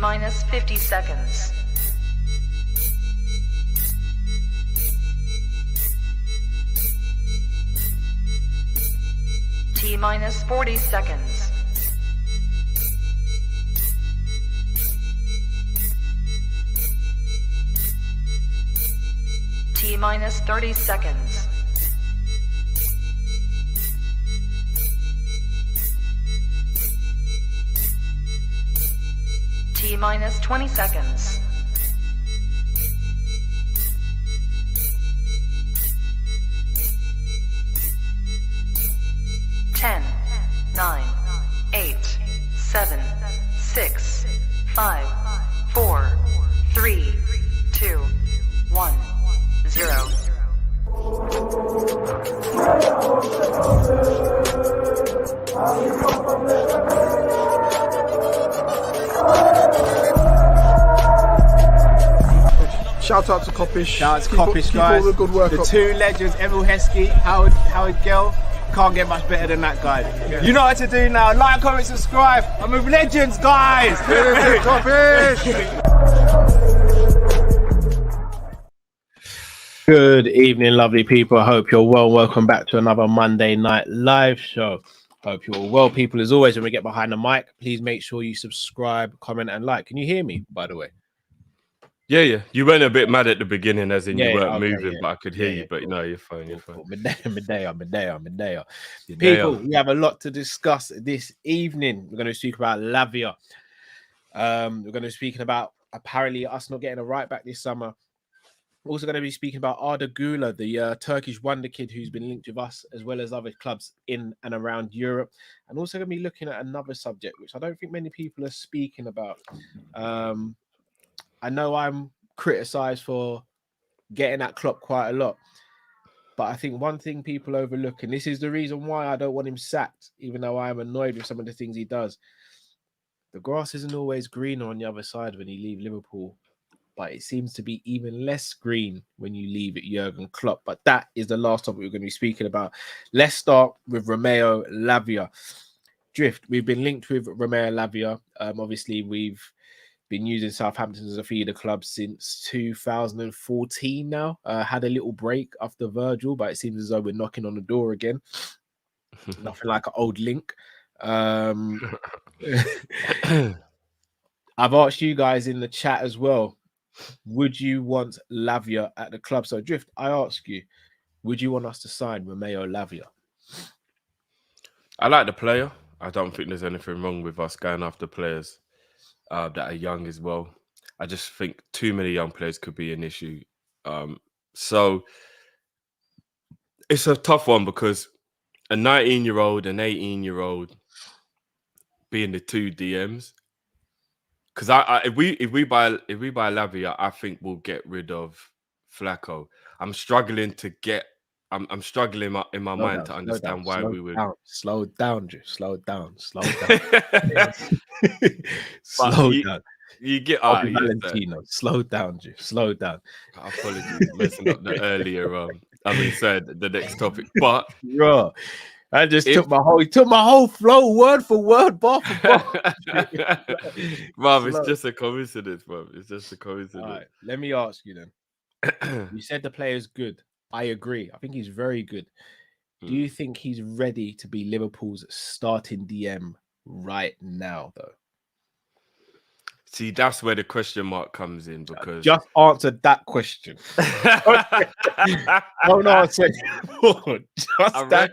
minus 50 seconds. T minus 40 seconds. T minus 30 seconds. T minus 20 seconds. Ten, 9, 8, 7, 6, 5, 4, 3, 2, 1, 0. Shout out to Kop-Ish. Shout out to Kopish, guys. All the good work. The two legends, Emil Heskey, Howard Gill. Can't get much better than that guy. Yeah. You know what to do now. Like, comment, subscribe. I'm with legends, guys. Kop-Ish. Good evening, lovely people. I hope you're well. Welcome back to another Monday night live show. Hope you're well, people. As always, when we get behind the mic, please make sure you subscribe, comment, and like. Can you hear me, by the way? Yeah. You went a bit mad at the beginning, as in you weren't moving, yeah. but I could hear you. But cool. No, you're fine. You're fine. Medea. People, we have a lot to discuss this evening. We're going to speak about Lavia. We're going to be speaking about apparently us not getting a right back this summer. We're also going to be speaking about Arda Guler, the Turkish wonder kid who's been linked with us as well as other clubs in and around Europe. And also going to be looking at another subject, which I don't think many people are speaking about. I know I'm criticised for getting at Klopp quite a lot, but I think one thing people overlook, and this is the reason why I don't want him sacked, even though I am annoyed with some of the things he does. The grass isn't always greener on the other side when you leave Liverpool, but it seems to be even less green when you leave at Jurgen Klopp. But that is the last topic we're going to be speaking about. Let's start with Romeo Lavia. Drift, we've been linked with Romeo Lavia. Obviously, we've been using Southampton as a feeder club since 2014 now. Had a little break after Virgil, but it seems as though we're knocking on the door again. Nothing like an old link. I've asked you guys in the chat as well, would you want Lavia at the club? So Drift, I ask you, would you want us to sign Romeo Lavia? I like the player. I don't think there's anything wrong with us going after players that are young as well. I just think too many young players could be an issue. So it's a tough one because a 19-year-old, an 18-year-old being the two DMs. Because if we buy Lavia, I think we'll get rid of Flacco. I'm struggling in my mind to understand why we would slow down. Slow down. You get Valentino. Slow down, Drew. Slow down. Apologies, messing up the earlier. The next topic, but yeah. I just took my whole flow word for word, bar for bar. Bruv, it's just a coincidence, bruv. It's just a coincidence. All right, let me ask you then. You said the player's good. I agree. I think he's very good. Do you think he's ready to be Liverpool's starting DM right now, though? See, that's where the question mark comes in because just answer that question. Don't answer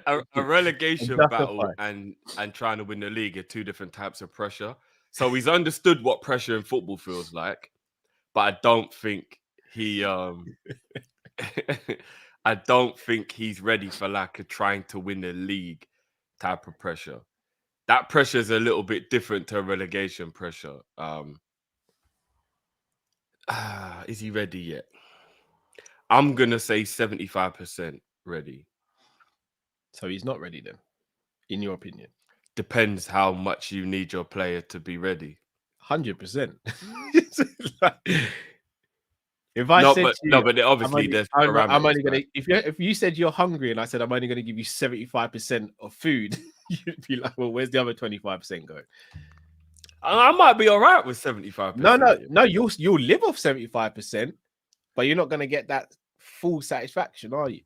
a relegation battle and trying to win the league are two different types of pressure. So he's understood what pressure in football feels like, but I don't think he I don't think he's ready for like a trying to win the league type of pressure. That pressure is a little bit different to a relegation pressure. Is he ready yet? I'm going to say 75% ready. So he's not ready then, in your opinion? Depends how much you need your player to be ready. 100%. If I said but obviously there's parameters. I'm only gonna if you said you're hungry and I said I'm only gonna give you 75% of food, you'd be like, well, where's the other 25% going? I might be all right with 75%. No. You'll live off 75%, but you're not going to get that full satisfaction, are you?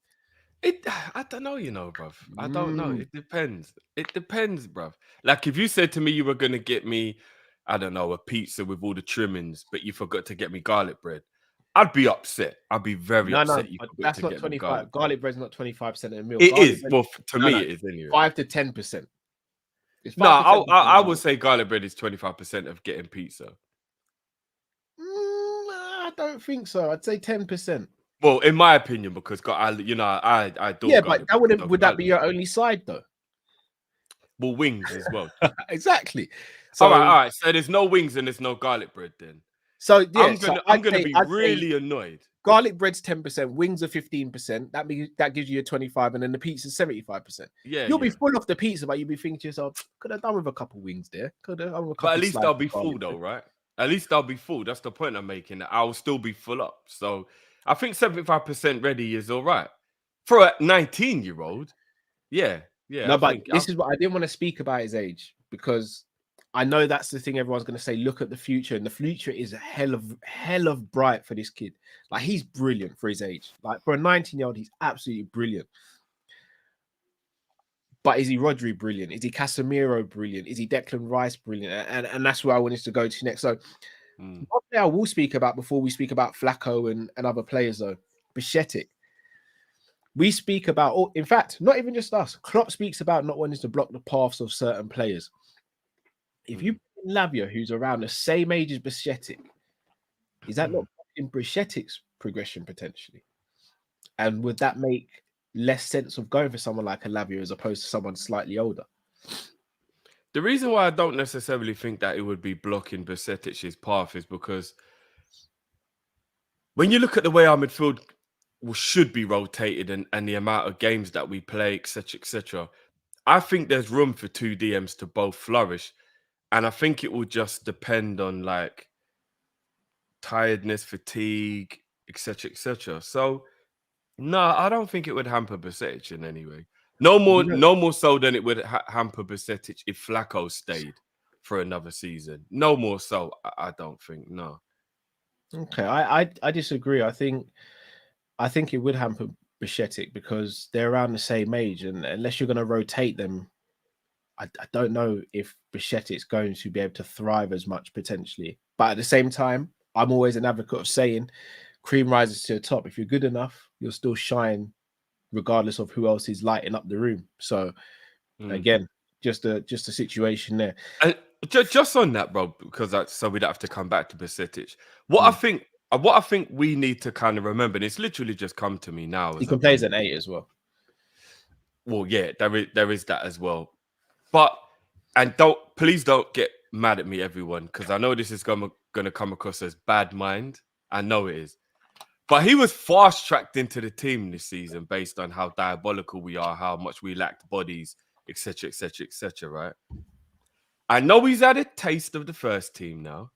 I don't know, bruv. I don't know. It depends. It depends, bruv. Like if you said to me you were gonna get me, I don't know, a pizza with all the trimmings, but you forgot to get me garlic bread, I'd be upset. I'd be very upset. You but forgot that's to not get me 25. Garlic bread's not 25% of the meal. It Garlic is. bread- Well, to me, it is anyway. 5 to 10%. It's No, 5 to 10%. I would say garlic bread is 25% of getting pizza. I don't think so. I'd say 10%. Well, in my opinion, because I adore Yeah, garlic but bread. would that be your only side though? Well, wings as well. Exactly. So, all right. So there's no wings and there's no garlic bread then. So yeah, I'm gonna be really annoyed. Garlic bread's 10%, wings are 15%. That gives you a 25, and then the pizza's 75%. Yeah, You'll be full off the pizza, but you'll be thinking to yourself, could have done with a couple wings there. Could have done with a couple. But at least I'll be full though, right? At least I'll be full. That's the point I'm making. I'll still be full up. So I think 75% ready is all right for a 19-year-old. Yeah. No, but this is what I didn't want to speak about his age, because I know that's the thing everyone's going to say. Look at the future, and the future is a hell of bright for this kid. Like, he's brilliant for his age. Like, for a 19-year-old, he's absolutely brilliant. But is he Rodri brilliant? Is he Casemiro brilliant? Is he Declan Rice brilliant? And that's where I wanted to go to next. So one player I will speak about before we speak about Flacco and other players, though, Bichetic. We speak about, in fact, not even just us. Klopp speaks about not wanting to block the paths of certain players. If you put Lavia, who's around the same age as Bichetic, is that not in Bichetic's progression potentially? And would that make less sense of going for someone like a Lavia as opposed to someone slightly older? The reason why I don't necessarily think that it would be blocking Bichetic's path is because when you look at the way our midfield should be rotated and the amount of games that we play, etc., I think there's room for two DMs to both flourish. And I think it will just depend on like tiredness, fatigue, etc. So no, I don't think it would hamper Bichetic in any way. No more so than it would hamper Bichetic if Flacco stayed for another season. No more so, I don't think. No. Okay, I disagree. I think it would hamper Bichetic because they're around the same age, and unless you're going to rotate them, I don't know if Bichetic's going to be able to thrive as much potentially. But at the same time, I'm always an advocate of saying cream rises to the top. If you're good enough, you'll still shine regardless of who else is lighting up the room. So again, just a situation there. And just on that, bro, because so we don't have to come back to Bichetic. What I think we need to kind of remember, and it's literally just come to me now. He can play as an 8 as well. Well, yeah, there is that as well. But please don't get mad at me, everyone, because I know this is going to come across as bad mind. I know it is. But he was fast-tracked into the team this season based on how diabolical we are, how much we lacked bodies, etc., right? I know he's had a taste of the first team now,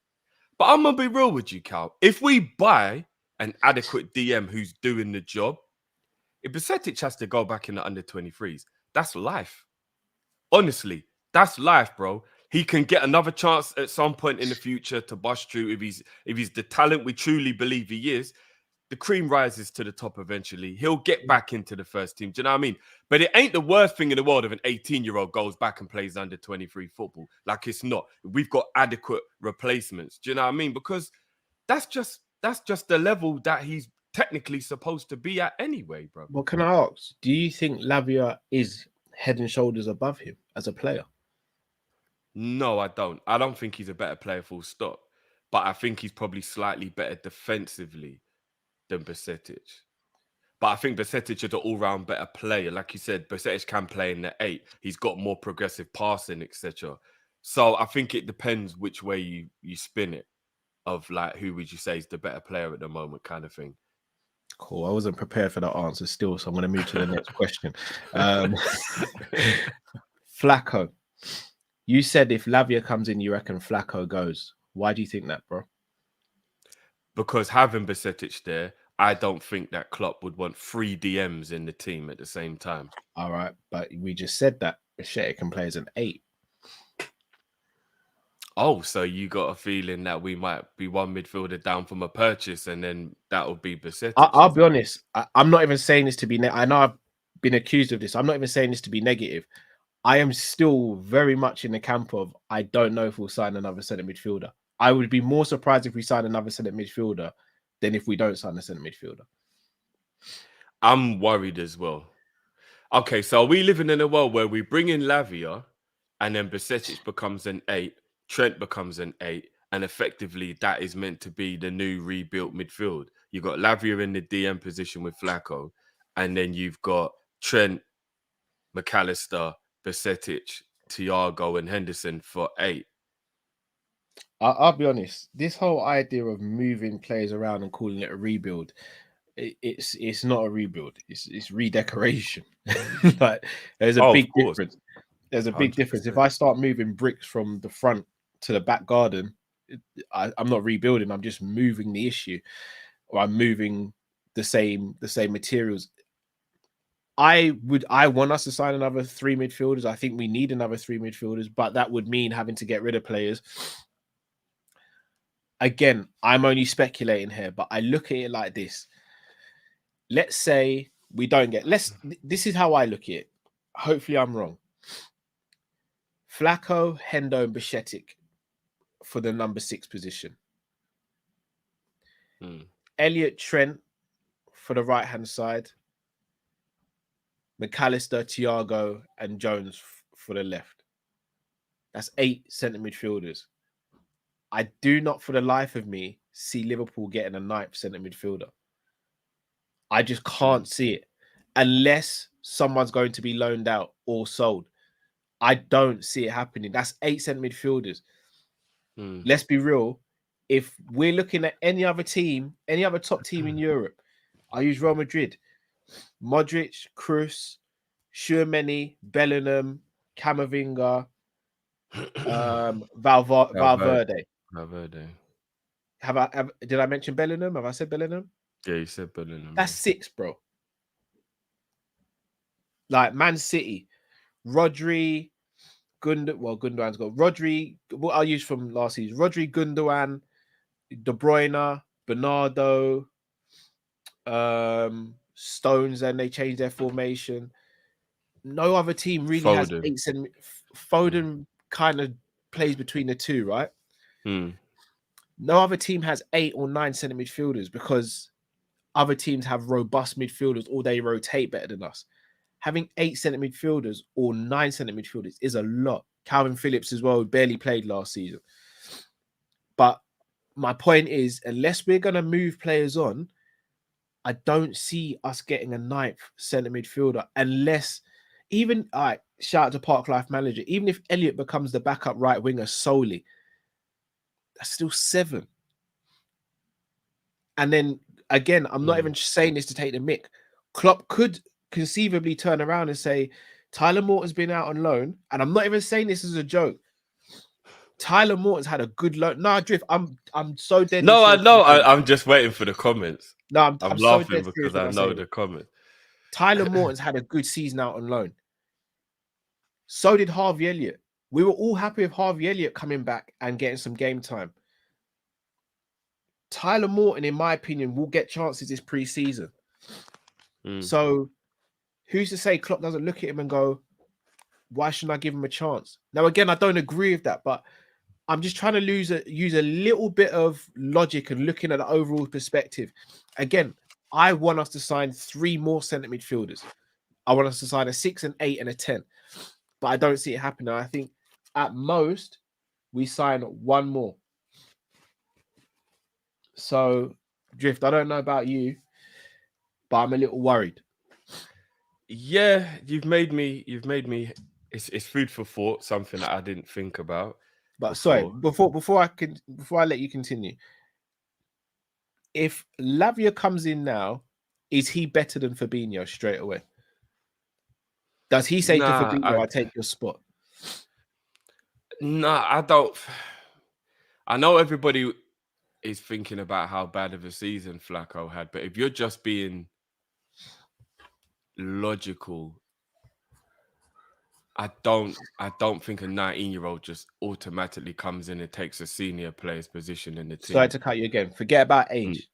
but I'm going to be real with you, Cal. If we buy an adequate DM who's doing the job, if Bichetic has to go back in the under-23s, that's life. Honestly, that's life, bro. He can get another chance at some point in the future to bust through if he's the talent we truly believe he is. The cream rises to the top eventually. He'll get back into the first team. Do you know what I mean? But it ain't the worst thing in the world if an 18-year-old goes back and plays under 23 football. Like, it's not. We've got adequate replacements. Do you know what I mean? Because that's just the level that he's technically supposed to be at anyway, bro. Well, can I ask, do you think Lavia is head and shoulders above him as a player? No, I don't. I don't think he's a better player, full stop. But I think he's probably slightly better defensively than Bichetic. But I think Bichetic is an all-round better player. Like you said, Bichetic can play in the 8. He's got more progressive passing, etc. So I think it depends which way you spin it, of like, who would you say is the better player at the moment kind of thing. Cool. I wasn't prepared for that answer still, so I'm going to move to the next question. Flacco. You said if Lavia comes in, you reckon Flacco goes. Why do you think that, bro? Because having Bichetic there, I don't think that Klopp would want 3 DMs in the team at the same time. All right, but we just said that Bichetic can play as an 8. Oh, so you got a feeling that we might be one midfielder down from a purchase, and then that will be Besetic. I'll be honest. I'm not even saying this to be. I know I've been accused of this. I'm not even saying this to be negative. I am still very much in the camp of I don't know if we'll sign another centre midfielder. I would be more surprised if we sign another centre midfielder than if we don't sign a centre midfielder. I'm worried as well. Okay, so are we living in a world where we bring in Lavia and then Besetic becomes an 8, Trent becomes an 8, and effectively that is meant to be the new rebuilt midfield? You've got Lavia in the DM position with Flacco, and then you've got Trent, McAllister, Besetic, Thiago, and Henderson for 8. I'll be honest. This whole idea of moving players around and calling it a rebuild, it's not a rebuild. It's redecoration. Like there's a big difference. There's a big 100%. difference. If I start moving bricks from the front to the back garden, I'm not rebuilding. I'm just moving the issue, or I'm moving the same materials. I want us to sign another 3 midfielders. I think we need another 3 midfielders, but that would mean having to get rid of players. Again, I'm only speculating here, but I look at it like this. Let's say we don't get... This is how I look at it. Hopefully I'm wrong. Flacco, Hendo, and Besetic for the number 6 position. Elliot, Trent for the right-hand side. McAllister, Thiago, and Jones for the left. That's 8 centre midfielders. I do not, for the life of me, see Liverpool getting a 9th centre midfielder. I just can't see it. Unless someone's going to be loaned out or sold. I don't see it happening. That's 8 centre midfielders. Let's be real. If we're looking at any other team, any other top team in Europe, I use Real Madrid. Modric, Kroos, Tchouaméni, Bellingham, Camavinga, Valverde. Did I mention Bellingham? Have I said Bellingham? Yeah, you said Bellingham. That's 6, bro. Like Man City, Rodri, Gundogan's got Rodri. What I'll use from last season: Rodri, Gundogan, De Bruyne, Bernardo, Stones, and they changed their formation. No other team really has 8 centimeters. Foden kind of plays between the two, right? No other team has 8 or 9 centre midfielders because other teams have robust midfielders or they rotate better than us. Having 8 centre midfielders or 9 centre midfielders is a lot. Calvin Phillips as well barely played last season. But my point is, unless we're going to move players on, I don't see us getting a 9th centre midfielder unless even, all right, shout out to Park Life Manager, even if Elliot becomes the backup right winger solely, that's still 7. And then, again, I'm not even saying this to take the mick. Klopp could conceivably turn around and say, Tyler Morton's been out on loan, and I'm not even saying this as a joke. Tyler Morton's had a good loan. No, Drift, I'm so dead. No, I know. I'm just waiting for the comments. No, I'm laughing so because I know the comments. Tyler Morton's had a good season out on loan. So did Harvey Elliott. We were all happy with Harvey Elliott coming back and getting some game time. Tyler Morton, in my opinion, will get chances this pre-season. So who's to say Klopp doesn't look at him and go, why shouldn't I give him a chance? Now, again, I don't agree with that, but I'm just trying to use a little bit of logic and looking at the overall perspective. Again, I want us to sign 3 more centre midfielders. I want us to sign a 6, an 8, and a 10. But I don't see it happening. I think at most we sign 1 more. So, Drift, I don't know about you, but I'm a little worried. Yeah, you've made me. It's food for thought. Something that I didn't think about. But sorry, before I let you continue, if Lavia comes in now, is he better than Fabinho straight away? Does he say to Fabinho, I take your spot? No, I don't. I know everybody is thinking about how bad of a season Flacco had, but if you're just being logical, I don't think a 19-year-old just automatically comes in and takes a senior player's position in the team. Sorry to cut you again. Forget about age.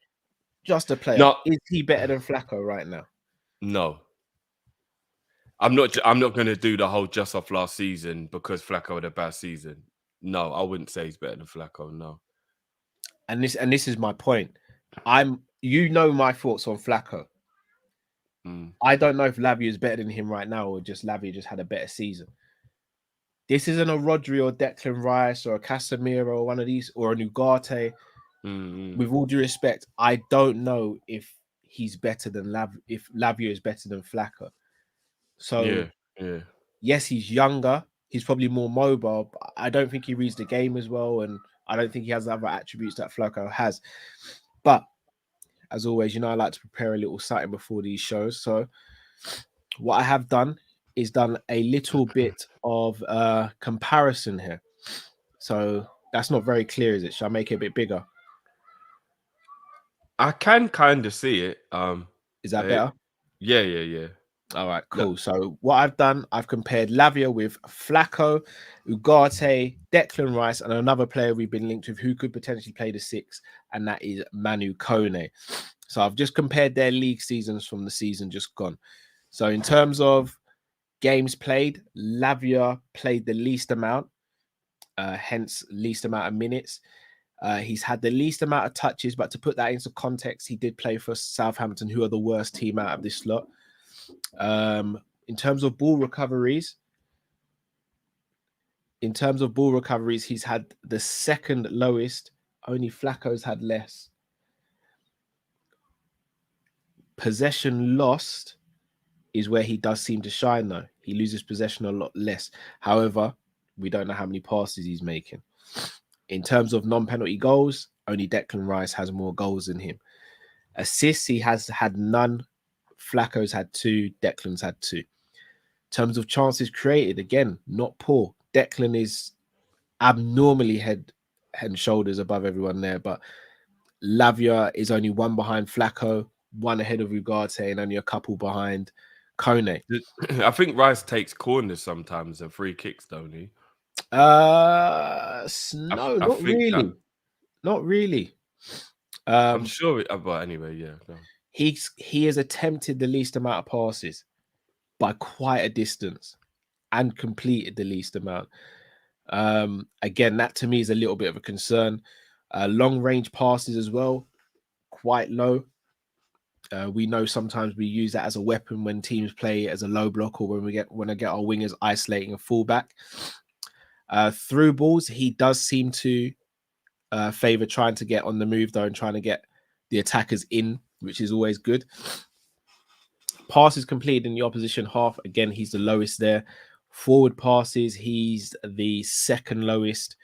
Just a player. No. Is he better than Flacco right now? No. I'm not going to do the whole just off last season because Flacco had a bad season. No, I wouldn't say he's better than Flacco. No. And this is my point. You know my thoughts on Flacco. I don't know if Lavia is better than him right now, or just Lavia just had a better season. This isn't a Rodri or Declan Rice or a Casemiro or one of these, or a Ugarte. With all due respect, I don't know if he's better than if Lavia is better than Flacco. So yes, he's younger. He's probably more mobile, but I don't think he reads the game as well, and I don't think he has the other attributes that Flacco has. But as always, I like to prepare a little something before these shows. So what I have done is done a little bit of comparison here. So that's not very clear, is it? Shall I make it a bit bigger? I can kind of see it. Is that better? Yeah. All right, cool. Yeah. So what I've done, I've compared Lavia with Flacco, Ugarte, Declan Rice, and another player we've been linked with who could potentially play the 6, and that is Manu Kone. So I've just compared their league seasons from the season just gone. So in terms of games played, Lavia played the least amount, hence least amount of minutes. He's had the least amount of touches, but to put that into context, he did play for Southampton, who are the worst team out of this lot. In terms of ball recoveries, he's had the second lowest. Only Flacco's had less. Possession lost is where he does seem to shine, though. He loses possession a lot less. However, we don't know how many passes he's making. In terms of non-penalty goals, only Declan Rice has more goals than him. Assists, he has had none. Flacco's had 2. Declan's had 2. In terms of chances created, again, not poor. Declan is abnormally head and shoulders above everyone there, but Lavia is only 1 behind Flacco, 1 ahead of Ugarte, and only a couple behind Kone. I think Rice takes corners sometimes and free kicks, don't he? No, not really. Not really. I'm sure, but anyway, yeah. No. He has attempted the least amount of passes by quite a distance and completed the least amount. Again, that to me is a little bit of a concern. Long range passes as well, quite low. We know sometimes we use that as a weapon when teams play as a low block, or when I get our wingers isolating a fullback. Through balls, he does seem to favor trying to get on the move, though, and trying to get the attackers in, which is always good. Passes completed in the opposition half, again, he's the lowest there. Forward passes, he's the second lowest.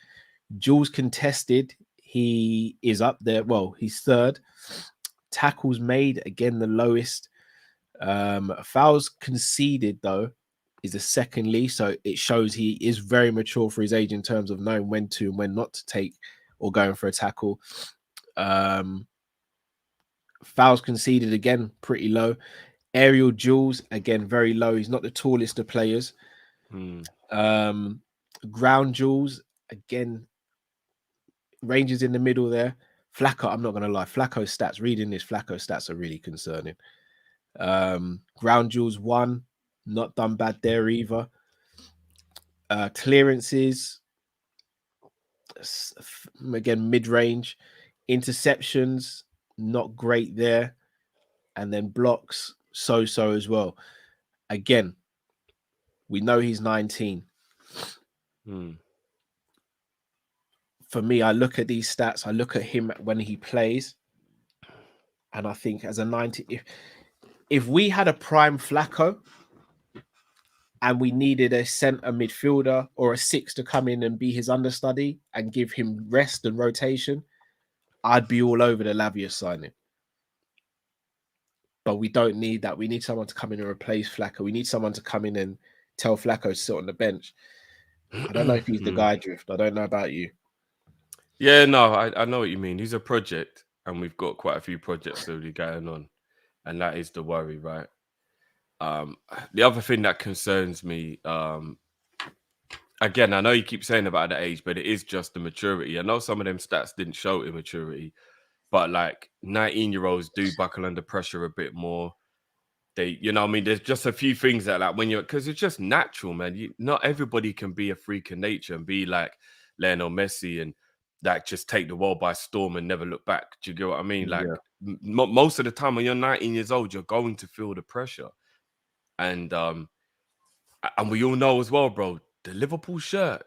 Duels contested, he is up there. Well, he's third. Tackles made, again, the lowest. Fouls conceded, though, is the second least. So it shows he is very mature for his age in terms of knowing when to and when not to take or going for a tackle. Fouls conceded, again, pretty low. Aerial duels, again, very low. He's not the tallest of players. Ground duels, again, ranges in the middle there. Flacco, I'm not going to lie. Flacco's stats, reading this, Flacco's stats are really concerning. Ground duels 1, not done bad there either. Clearances, again, mid-range. Interceptions, not great there. And then blocks, so-so as well. Again, we know he's 19. For me, I look at these stats, I look at him when he plays, and I think as a 19, if we had a prime Flacco and we needed a centre midfielder or a 6 to come in and be his understudy and give him rest and rotation, I'd be all over the Lavia signing. But we don't need that. We need someone to come in and replace Flacco. We need someone to come in and tell Flacco to sit on the bench. I don't know if he's the guy, Drift. I don't know about you. Yeah, no, I know what you mean. He's a project, and we've got quite a few projects already going on, and that is the worry, right? The other thing that concerns me again, I know you keep saying about the age, but it is just the maturity. I know some of them stats didn't show immaturity, but like 19-year-olds do buckle under pressure a bit more. They, you know what I mean? There's just a few things that like when you're, because it's just natural, man. Not everybody can be a freak of nature and be like Lionel Messi and like just take the world by storm and never look back. Do you get what I mean? Like most of the time when you're 19 years old, you're going to feel the pressure. And we all know as well, bro, the Liverpool shirt,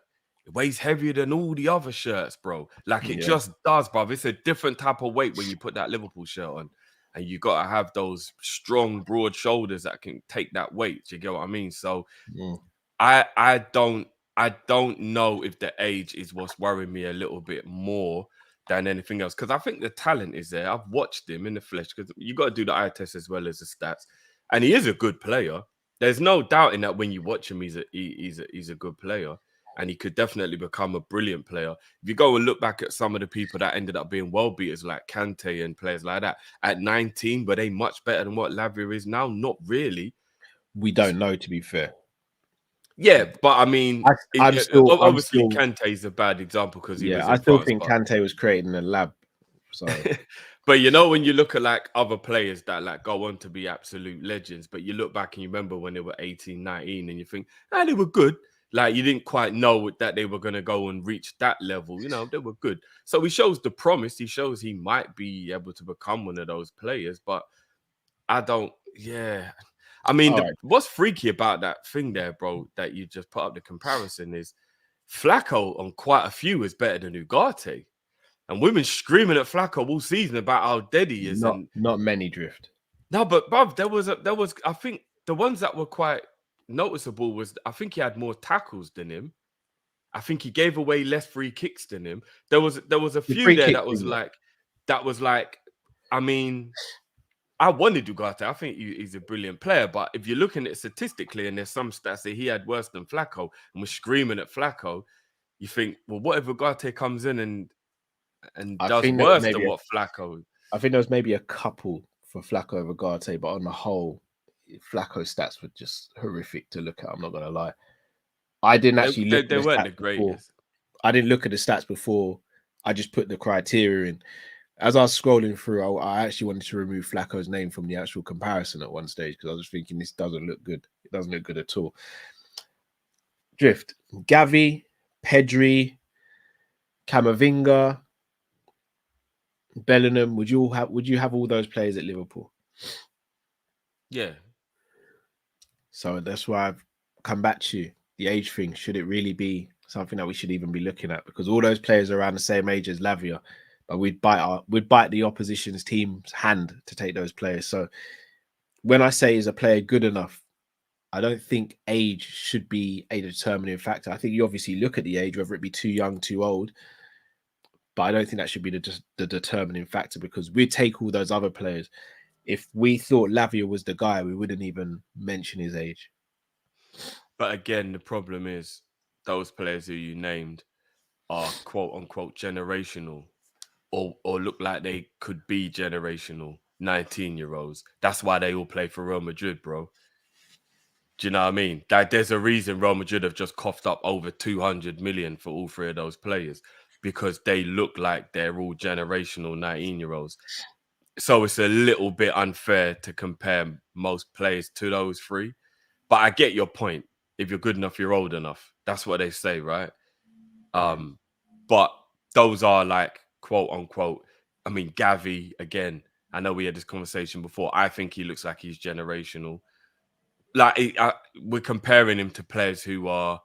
it weighs heavier than all the other shirts, bro. Like it just does, bro. It's a different type of weight when you put that Liverpool shirt on. And you got to have those strong, broad shoulders that can take that weight. Do you get what I mean? So I don't know if the age is what's worrying me a little bit more than anything else. Because I think the talent is there. I've watched him in the flesh, because you got to do the eye test as well as the stats. And he is a good player. There's no doubt in that when you watch him, he's a good player. And he could definitely become a brilliant player. If you go and look back at some of the people that ended up being world beaters like Kante and players like that, at 19, were they much better than what Lavia is now? Not really. We don't know, to be fair. Yeah, but I mean, obviously Kante is a bad example because he was. I still think Kante was created in a lab. So, but you know, when you look at like other players that like go on to be absolute legends, but you look back and you remember when they were 18, 19, and you think, they were good. Like, you didn't quite know that they were going to go and reach that level. You know, they were good. So he shows the promise. He shows he might be able to become one of those players. But I don't, I mean, what's freaky about that thing there, bro, that you just put up the comparison is Flacco on quite a few is better than Ugarte. And we've been screaming at Flacco all season about how dead he is. Not many drift. No, but bruv, there was, I think the ones that were quite noticeable was I think he had more tackles than him. I think he gave away less free kicks than him. There was a few there that was like, I mean, I wanted Ugarte. I think he's a brilliant player, but if you're looking at it statistically, and there's some stats that he had worse than Flacco, and we're screaming at Flacco, you think, well, what if Ugarte comes in and does worse than what Flacco? I think there was maybe a couple for Flacco over Ugarte, but on the whole, Flacco's stats were just horrific to look at. I'm not going to lie. I didn't actually look at the weren't the greatest. I didn't look at the stats before. I just put the criteria in. As I was scrolling through, I actually wanted to remove Flacco's name from the actual comparison at one stage because I was thinking this doesn't look good. It doesn't look good at all. Drift. Gavi, Pedri, Camavinga, Bellingham. Would you have all those players at Liverpool? Yeah. So that's why I've come back to you. The age thing, should it really be something that we should even be looking at? Because all those players are around the same age as Lavia, but we'd bite the opposition's team's hand to take those players. So when I say is a player good enough, I don't think age should be a determining factor. I think you obviously look at the age, whether it be too young, too old, but I don't think that should be the determining factor because we'd take all those other players. If we thought Lavia was the guy, we wouldn't even mention his age. But again, the problem is those players who you named are quote unquote generational or look like they could be generational 19-year-olds. That's why they all play for Real Madrid, bro. Do you know what I mean? Like, there's a reason Real Madrid have just coughed up over 200 million for all three of those players because they look like they're all generational 19-year-olds. So it's a little bit unfair to compare most players to those three. But I get your point. If you're good enough, you're old enough. That's what they say, right? But those are like, quote unquote, I mean, Gavi, again, I know we had this conversation before. I think he looks like he's generational. Like, we're comparing him to players who are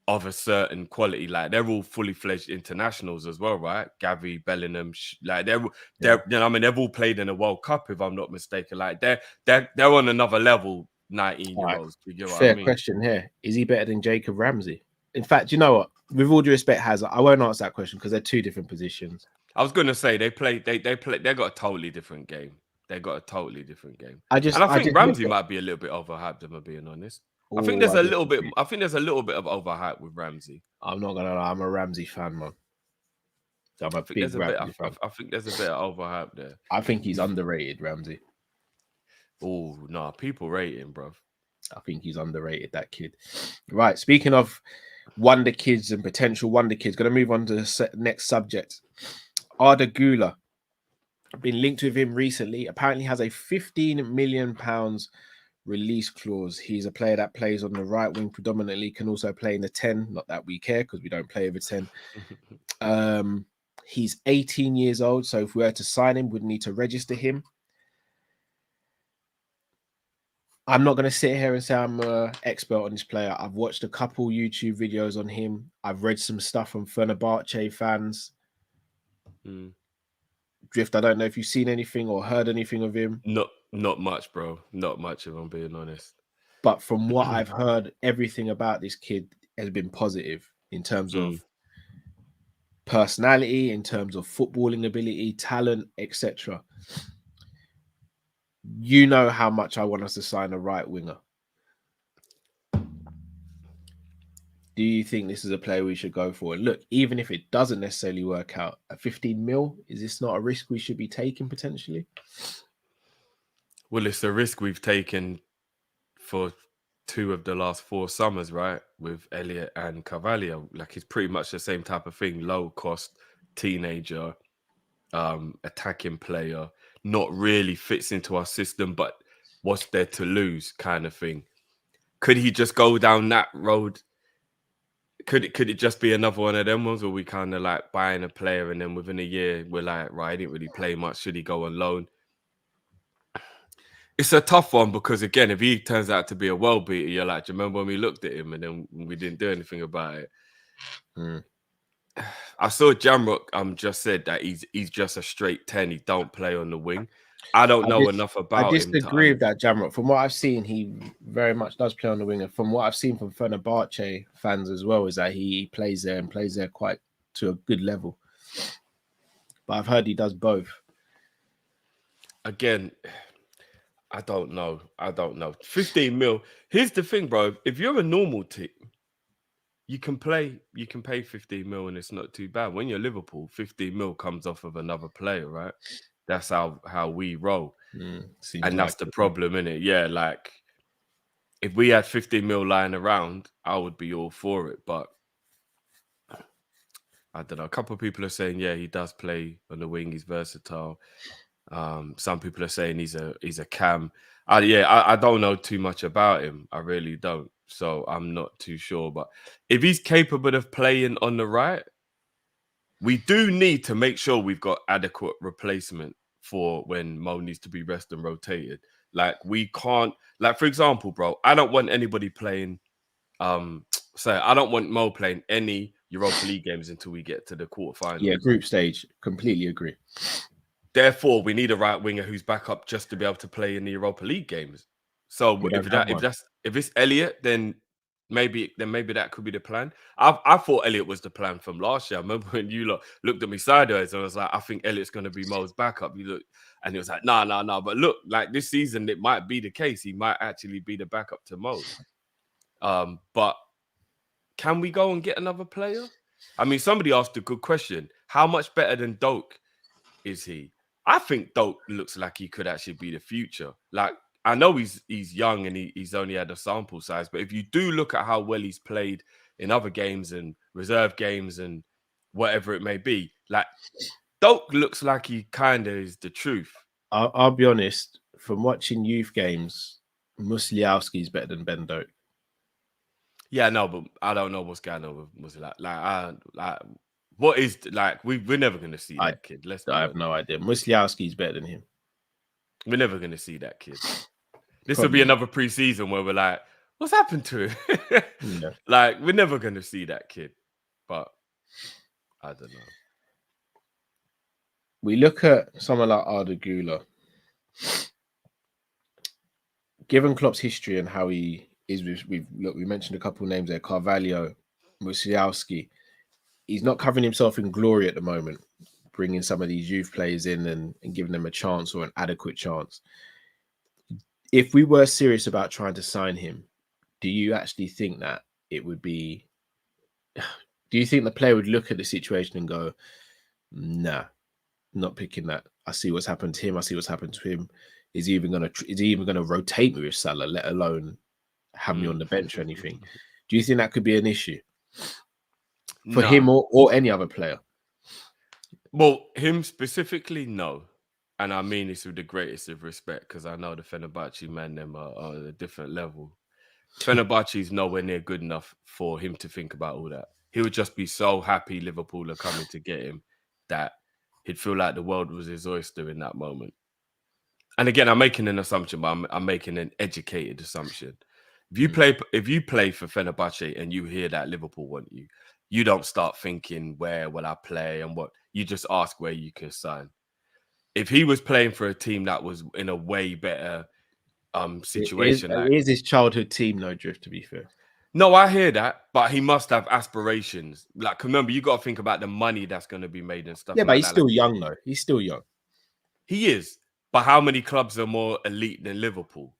of a certain quality. Like, they're all fully fledged internationals as well, right? Gavi, Bellingham, like they're you know, I mean, they've all played in a World Cup, if I'm not mistaken. Like, they're on another level. 19-year-olds. Fair question here. Is he better than Jacob Ramsey? In fact, you know what? With all due respect, I won't answer that question because they're two different positions. I was gonna say they got a totally different game. They got a totally different game. I think Ramsey might be a little bit overhyped, if I'm being honest. I think there's a little bit of overhype with Ramsey. I'm not gonna lie, I'm a Ramsey fan, man. I'm a big Ramsey fan. I think there's a bit of overhype there. I think he's underrated, Ramsey. Oh, no, people rate him, bro. I think he's underrated, that kid. Right, speaking of wonder kids and potential wonder kids. Going to move on to the next subject. Arda Guler. I've been linked with him recently. Apparently has a £15 million release clause. He's a player that plays on the right wing predominantly, can also play in the 10. Not that we care because we don't play over 10. He's 18 years old, so if we were to sign him, we'd need to register him. I'm not going to sit here and say I'm an expert on this player. I've watched a couple YouTube videos on him. I've read some stuff from Fenerbahce fans. Drift, I don't know if you've seen anything or heard anything of him. Not much, bro. Not much, if I'm being honest. But from what I've heard, everything about this kid has been positive in terms of personality, in terms of footballing ability, talent, etc. You know how much I want us to sign a right winger. Do you think this is a player we should go for? And look, even if it doesn't necessarily work out, at 15 mil, is this not a risk we should be taking potentially? Well, it's a risk we've taken for 2 of the last 4 summers, right? With Elliott and Carvalho. Like, it's pretty much the same type of thing. Low cost, teenager, attacking player, not really fits into our system, but what's there to lose kind of thing. Could he just go down that road? Could it just be another one of them ones where we kind of like buying a player and then within a year we're like, right, he didn't really play much. Should he go on loan? It's a tough one because, again, if he turns out to be a well beater, you're like, do you remember when we looked at him and then we didn't do anything about it? I saw Jamrock just said that he's just a straight 10. He don't play on the wing. I don't know enough about him. I disagree with that, Jamrock. From what I've seen, he very much does play on the wing. And from what I've seen from Fenerbahce fans as well, is that he plays there and plays there quite to a good level. But I've heard he does both. Again, I don't know. 15 mil. Here's the thing, bro. If you're a normal team, you can pay 15 mil and it's not too bad. When you're Liverpool, 15 mil comes off of another player, right? That's how we roll. And that's the problem, innit? Yeah, like if we had 15 mil lying around, I would be all for it. But I don't know. A couple of people are saying, yeah, he does play on the wing. He's versatile. Some people are saying he's a cam. I don't know too much about him. I really don't. So I'm not too sure. But if he's capable of playing on the right, we do need to make sure we've got adequate replacement for when Mo needs to be rested and rotated. Like, we can't, like, for example, bro, I don't want anybody playing, I don't want Mo playing any Europa League games until we get to the quarterfinals. Yeah, group stage. Completely agree. Therefore, we need a right winger who's back up just to be able to play in the Europa League games. So if it's Elliott, then maybe that could be the plan. I thought Elliott was the plan from last year. I remember when you looked at me sideways and I was like, I think Elliott's going to be Mo's backup. You look, and he was like, no. But look, like this season, it might be the case. He might actually be the backup to Mo. But can we go and get another player? I mean, somebody asked a good question. How much better than Doak is he? I think Doak looks like he could actually be the future. Like, I know he's young and he's only had a sample size, but if you do look at how well he's played in other games and reserve games and whatever it may be, like Doak looks like he kind of is the truth. I'll be honest, from watching youth games, Musliowski is better than Ben Doak. Yeah, no, but I don't know what's going on with Musliowski. What is, like, we're never going to see that kid. I have no idea. Musliowski is better than him. We're never going to see that kid. This will be another pre-season where we're like, what's happened to him? Yeah. Like, we're never going to see that kid. But I don't know. We look at someone like Arda Guler. Given Klopp's history and how he is, we mentioned a couple of names there, Carvalho, Musliowski. He's not covering himself in glory at the moment, bringing some of these youth players in and giving them a chance or an adequate chance. If we were serious about trying to sign him, do you actually think that it would be... Do you think the player would look at the situation and go, nah, not picking that. I see what's happened to him. I see what's happened to him. Is he even gonna rotate me with Salah, let alone have me on the bench or anything? Do you think that could be an issue? for Nah. him or any other player. Well, him specifically, no. And I mean this with the greatest of respect because I know the Fenerbahce man them are at a different level. Fenerbahce is nowhere near good enough for him to think about all that. He would just be so happy Liverpool are coming to get him that he'd feel like the world was his oyster in that moment. And again, I'm making an assumption, but I'm making an educated assumption. If you play for Fenerbahce and you hear that Liverpool want you, you don't start thinking where will I play and what. You just ask where you can sign. If he was playing for a team that was in a way better situation, It is his childhood team, no Drift, to be fair. No, I hear that, but he must have aspirations. Like, remember, you got to think about the money that's going to be made and stuff. Yeah, but like he's that. still young, though. He's still young. He is. But how many clubs are more elite than Liverpool?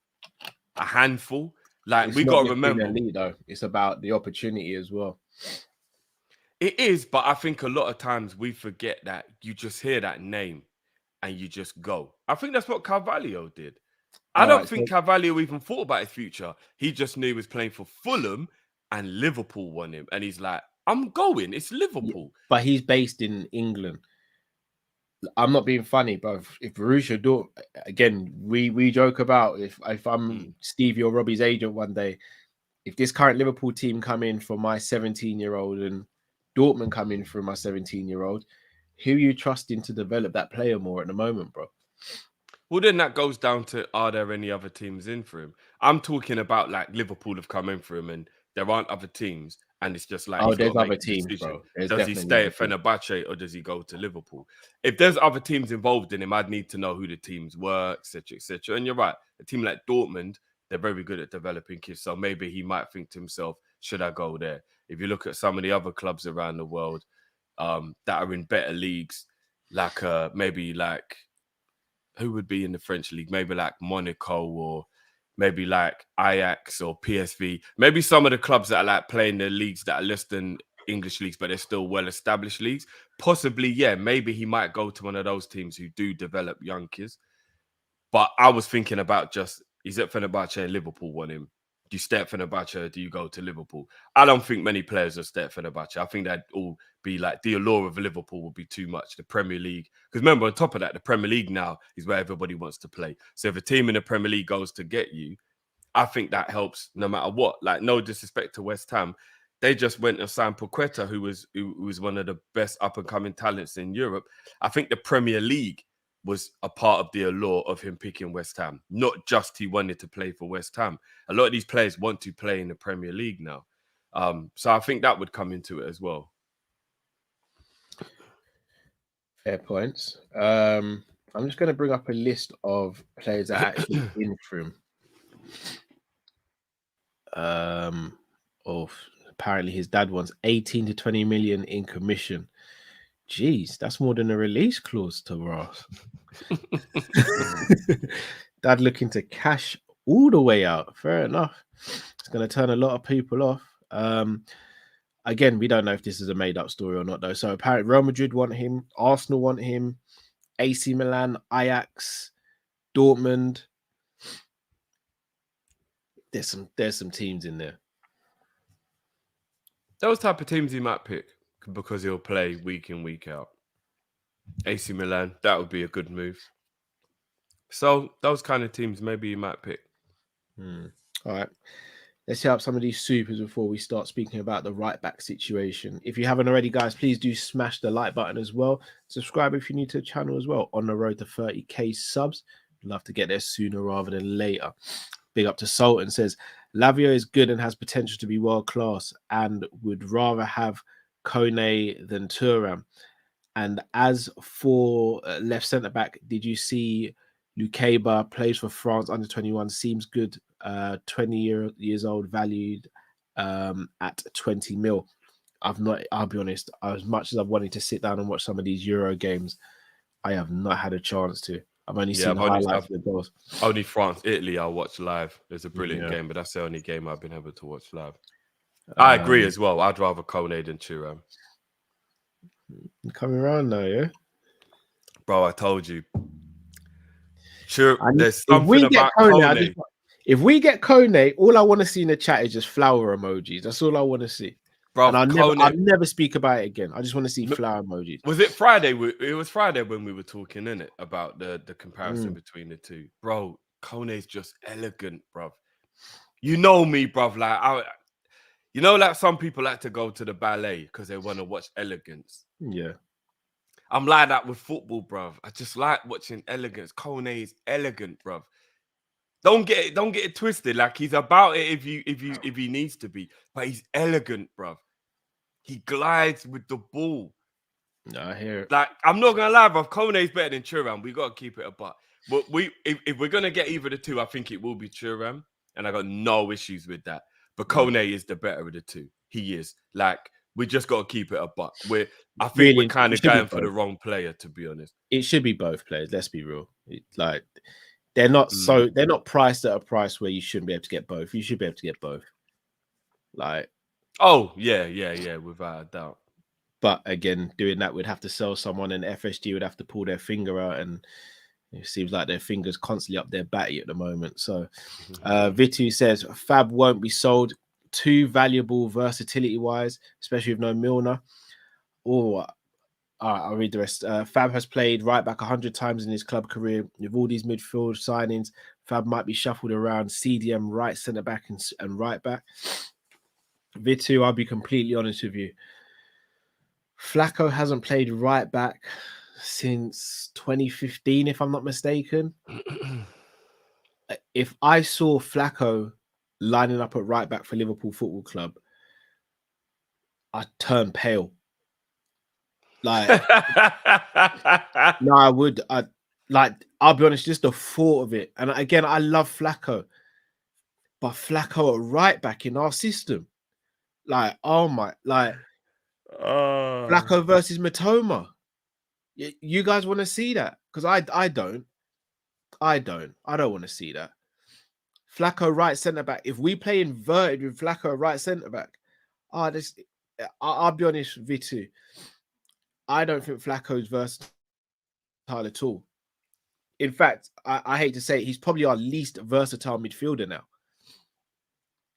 A handful. Like, we got to remember. Elite, though. It's about the opportunity as well. It is, but I think a lot of times we forget that you just hear that name and you just go. I think that's what Carvalho did. I don't think Carvalho even thought about his future. He just knew he was playing for Fulham and Liverpool won him. And he's like, I'm going. It's Liverpool. Yeah, but he's based in England. I'm not being funny, but if Borussia Dortmund, again, we joke about if I'm Stevie or Robbie's agent one day, if this current Liverpool team come in for my 17-year-old and Dortmund come in for my 17-year-old, who are you trusting to develop that player more at the moment, bro? Well, then that goes down to, are there any other teams in for him? I'm talking about like Liverpool have come in for him and there aren't other teams. And it's just like, there's other teams, bro. Does he stay at Fenerbahce or does he go to Liverpool? If there's other teams involved in him, I'd need to know who the teams were, etc., etc. And you're right. A team like Dortmund, they're very good at developing kids. So maybe he might think to himself, should I go there? If you look at some of the other clubs around the world that are in better leagues, like maybe like, who would be in the French league? Maybe like Monaco or maybe like Ajax or PSV. Maybe some of the clubs that are like playing the leagues that are less than English leagues, but they're still well-established leagues. Possibly, yeah, maybe he might go to one of those teams who do develop young kids. But I was thinking about just, he's at Fenerbahce and Liverpool want him. Do you stay at Fenerbahce or do you go to Liverpool? I don't think many players will stay at Fenerbahce. I think that'd all be like the allure of Liverpool would be too much. The Premier League. Because remember, on top of that, the Premier League now is where everybody wants to play. So if a team in the Premier League goes to get you, I think that helps no matter what. Like, no disrespect to West Ham. They just went and signed Paqueta, who was one of the best up-and-coming talents in Europe. I think the Premier League was a part of the allure of him picking West Ham. Not just he wanted to play for West Ham. A lot of these players want to play in the Premier League now. So I think that would come into it as well. Fair points. I'm just going to bring up a list of players that are actually in for him. Apparently his dad wants 18 to 20 million in commission. Jeez, that's more than a release clause to Ross. Dad looking to cash all the way out. Fair enough. It's going to turn a lot of people off. Again, we don't know if this is a made-up story or not, though. So apparently Real Madrid want him, Arsenal want him, AC Milan, Ajax, Dortmund. There's some teams in there. Those type of teams he might pick because he'll play week in, week out. AC Milan, that would be a good move. So those kind of teams maybe he might pick. All right. Let's hit up some of these supers before we start speaking about the right back situation. If you haven't already, guys, please do smash the like button as well. Subscribe if you're new to the channel as well. On the road to 30k subs. Love to get there sooner rather than later. Big up to Sultan, says Lavia is good and has potential to be world class and would rather have Kone than Thuram. And as for left centre back, did you see Lukeba plays for France under 21? Seems good. 20 years old, valued at 20 mil. I'll be honest, as much as I've wanted to sit down and watch some of these Euro games, I have not had a chance to. I've only seen highlights of the goals. Only France, Italy, I'll watch live. It's a brilliant game, but that's the only game I've been able to watch live. I agree as well. I'd rather Kone than Thuram. Coming around now, yeah? Bro, I told you. Sure, there's something about Kone. If we get Kone, all I want to see in the chat is just flower emojis. That's all I want to see. bro. And I'll Kone, never speak about it again. I just want to see flower emojis. was it Friday? It was Friday when we were talking, innit, about the comparison Mm. between the two, bro. Kone's just elegant, bro. You know me, bro. Like you know, like some people like to go to the ballet because they want to watch elegance. Yeah. I'm like that with football, bruv. I just like watching elegance. Kone is elegant, bruv. Don't get it twisted. Like he's about it if he needs to be, but he's elegant, bruv. He glides with the ball. No, I hear it. Like I'm not gonna lie, bruv. Kone is better than Thuram. We gotta keep it a buck. But if we're gonna get either of the two, I think it will be Thuram, and I got no issues with that. But Kone is the better of the two. He is. Like we just gotta keep it a buck. I think Really, we're kind it of should be going for the both. wrong player, to be honest. It should be both players. Let's be real. Like they're not they're not priced at a price where you shouldn't be able to get both. You should be able to get both. Like, oh yeah, without a doubt. But again, doing that would have to sell someone, and FSG would have to pull their finger out, and it seems like their fingers constantly up their batty at the moment. So Vitu says Fab won't be sold. Too valuable versatility wise, especially with no Milner. Oh, I'll read the rest. Fab has played right back 100 times in his club career. With all these midfield signings, Fab might be shuffled around CDM, right centre back and right back. Vitu, I'll be completely honest with you. Flacco hasn't played right back since 2015, if I'm not mistaken. If I saw Flacco lining up at right back for Liverpool Football Club, I'd turn pale. Like, no, I would. I'll be honest, just the thought of it. And again, I love Flacco, but Flacco at right back in our system, like, oh my, like, Flacco versus Matoma. You guys want to see that? Because I don't want to see that. Flacco right centre back. If we play inverted with Flacco right centre back, I'll be honest, Vitu. I don't think Flacco's versatile at all. In fact, I hate to say it, he's probably our least versatile midfielder now.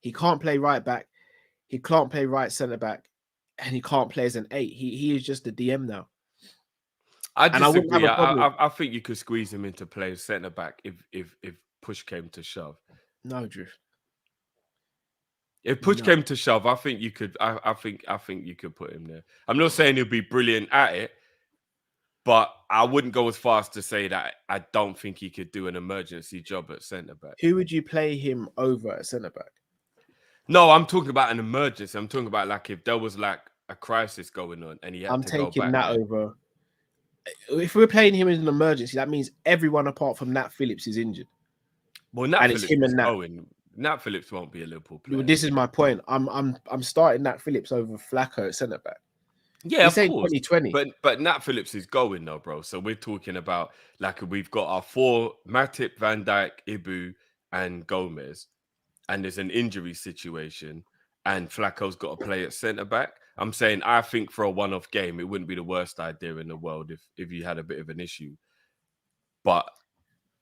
He can't play right back. He can't play right centre back, and he can't play as an 8. He is just a DM now. I disagree. I think you could squeeze him into playing centre back if push came to shove. No, Drift. If push came to shove, I think you could. I think you could put him there. I'm not saying he'll be brilliant at it, but I wouldn't go as far as to say that I don't think he could do an emergency job at centre back. Who would you play him over at centre back? No, I'm talking about an emergency. I'm talking about like if there was like a crisis going on and he had to go back. I'm taking that over. If we're playing him as an emergency, that means everyone apart from Nat Phillips is injured. Well, Nat Phillips is going. Nat Phillips won't be a Liverpool player. This is my point. I'm starting Nat Phillips over Flacco at centre back. Yeah, of course. 2020. But Nat Phillips is going though, bro. So we're talking about like we've got our 4: Matip, Van Dijk, Ibu, and Gomez, and there's an injury situation, and Flacco's got to play at centre back. I'm saying I think for a one-off game, it wouldn't be the worst idea in the world if you had a bit of an issue. But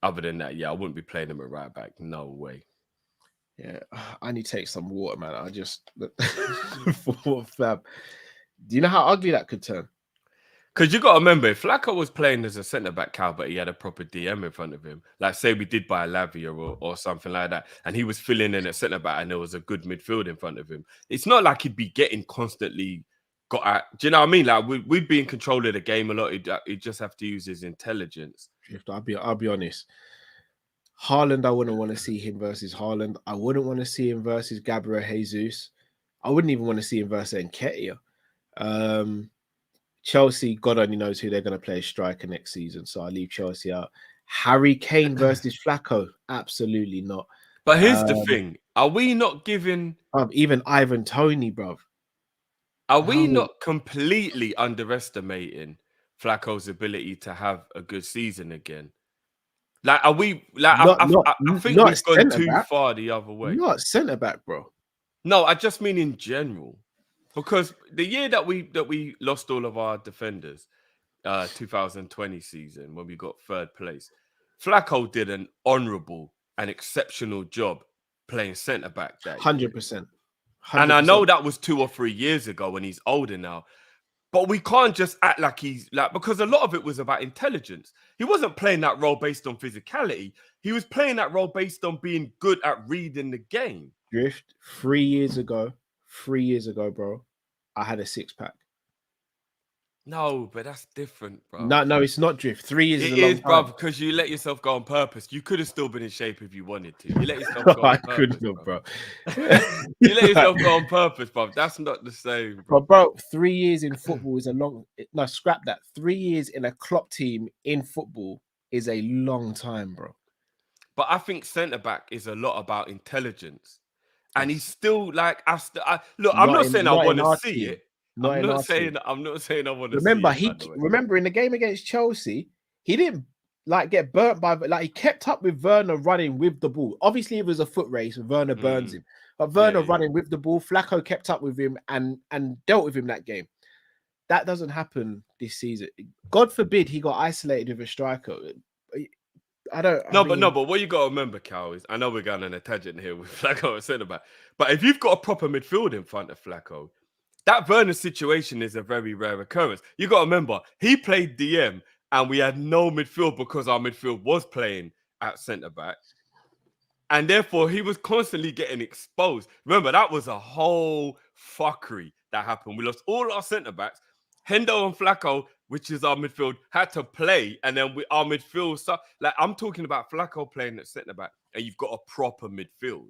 other than that, yeah, I wouldn't be playing him at right back. No way. Yeah, I need to take some water, man. I just for Fab. Do you know how ugly that could turn? Because you got to remember, if Flacco was playing as a centre-back, Cal, but he had a proper DM in front of him, like say we did buy a Lavia or something like that, and he was filling in at centre-back and there was a good midfield in front of him, it's not like he'd be getting constantly got at. Do you know what I mean? Like we'd be in control of the game a lot. He'd just have to use his intelligence. I'll be honest. Haaland, I wouldn't want to see him versus Haaland. I wouldn't want to see him versus Gabriel Jesus. I wouldn't even want to see him versus Nketiah. Chelsea, God only knows who they're going to play as striker next season, so I leave Chelsea out. Harry Kane versus Flacco, absolutely not. But here's the thing: are we not giving even Ivan Toney, bruv? Are we not completely underestimating Flacco's ability to have a good season again? Like, are we? Like, I think we've gone too far the other way. Not centre back, bro. No, I just mean in general. Because the year that we lost all of our defenders, 2020 season, when we got 3rd place, Flacco did an honourable and exceptional job playing centre back that 100%. And I know 100%. that was 2 or 3 years ago when he's older now. But we can't just act like he's like, because a lot of it was about intelligence. He wasn't playing that role based on physicality. He was playing that role based on being good at reading the game. Drift, 3 years ago, bro, I had a 6-pack. No, but that's different, bro. No, it's not Drift. 3 years It is a long is, bro, time. because you let yourself go on purpose. You could have still been in shape if you wanted to. You let yourself go on I purpose, couldn't have, bro. You let yourself go on purpose, bro. That's not the same, bro. But bro, 3 years in football is a long. No, scrap that. 3 years in a Klopp team in football is a long time, bro. But I think centre back is a lot about intelligence, and he's still like, look. I'm not saying I want to see it. I'm not saying I want to see it. Remember in the game against Chelsea, he didn't like get burnt by, like, he kept up with Werner running with the ball. Obviously, it was a foot race. Werner burns him, but Werner running with the ball, Flacco kept up with him and dealt with him that game. That doesn't happen this season. God forbid he got isolated with a striker. But what you got to remember, Cal, is I know we're going on a tangent here with Flacco and centre back, but if you've got a proper midfield in front of Flacco, that Werner situation is a very rare occurrence. You got to remember, he played DM and we had no midfield because our midfield was playing at centre back. And therefore, he was constantly getting exposed. Remember, that was a whole fuckery that happened. We lost all our centre backs. Hendo and Flacco, which is our midfield, had to play. And then our midfield, like, I'm talking about Flacco playing at centre back and you've got a proper midfield.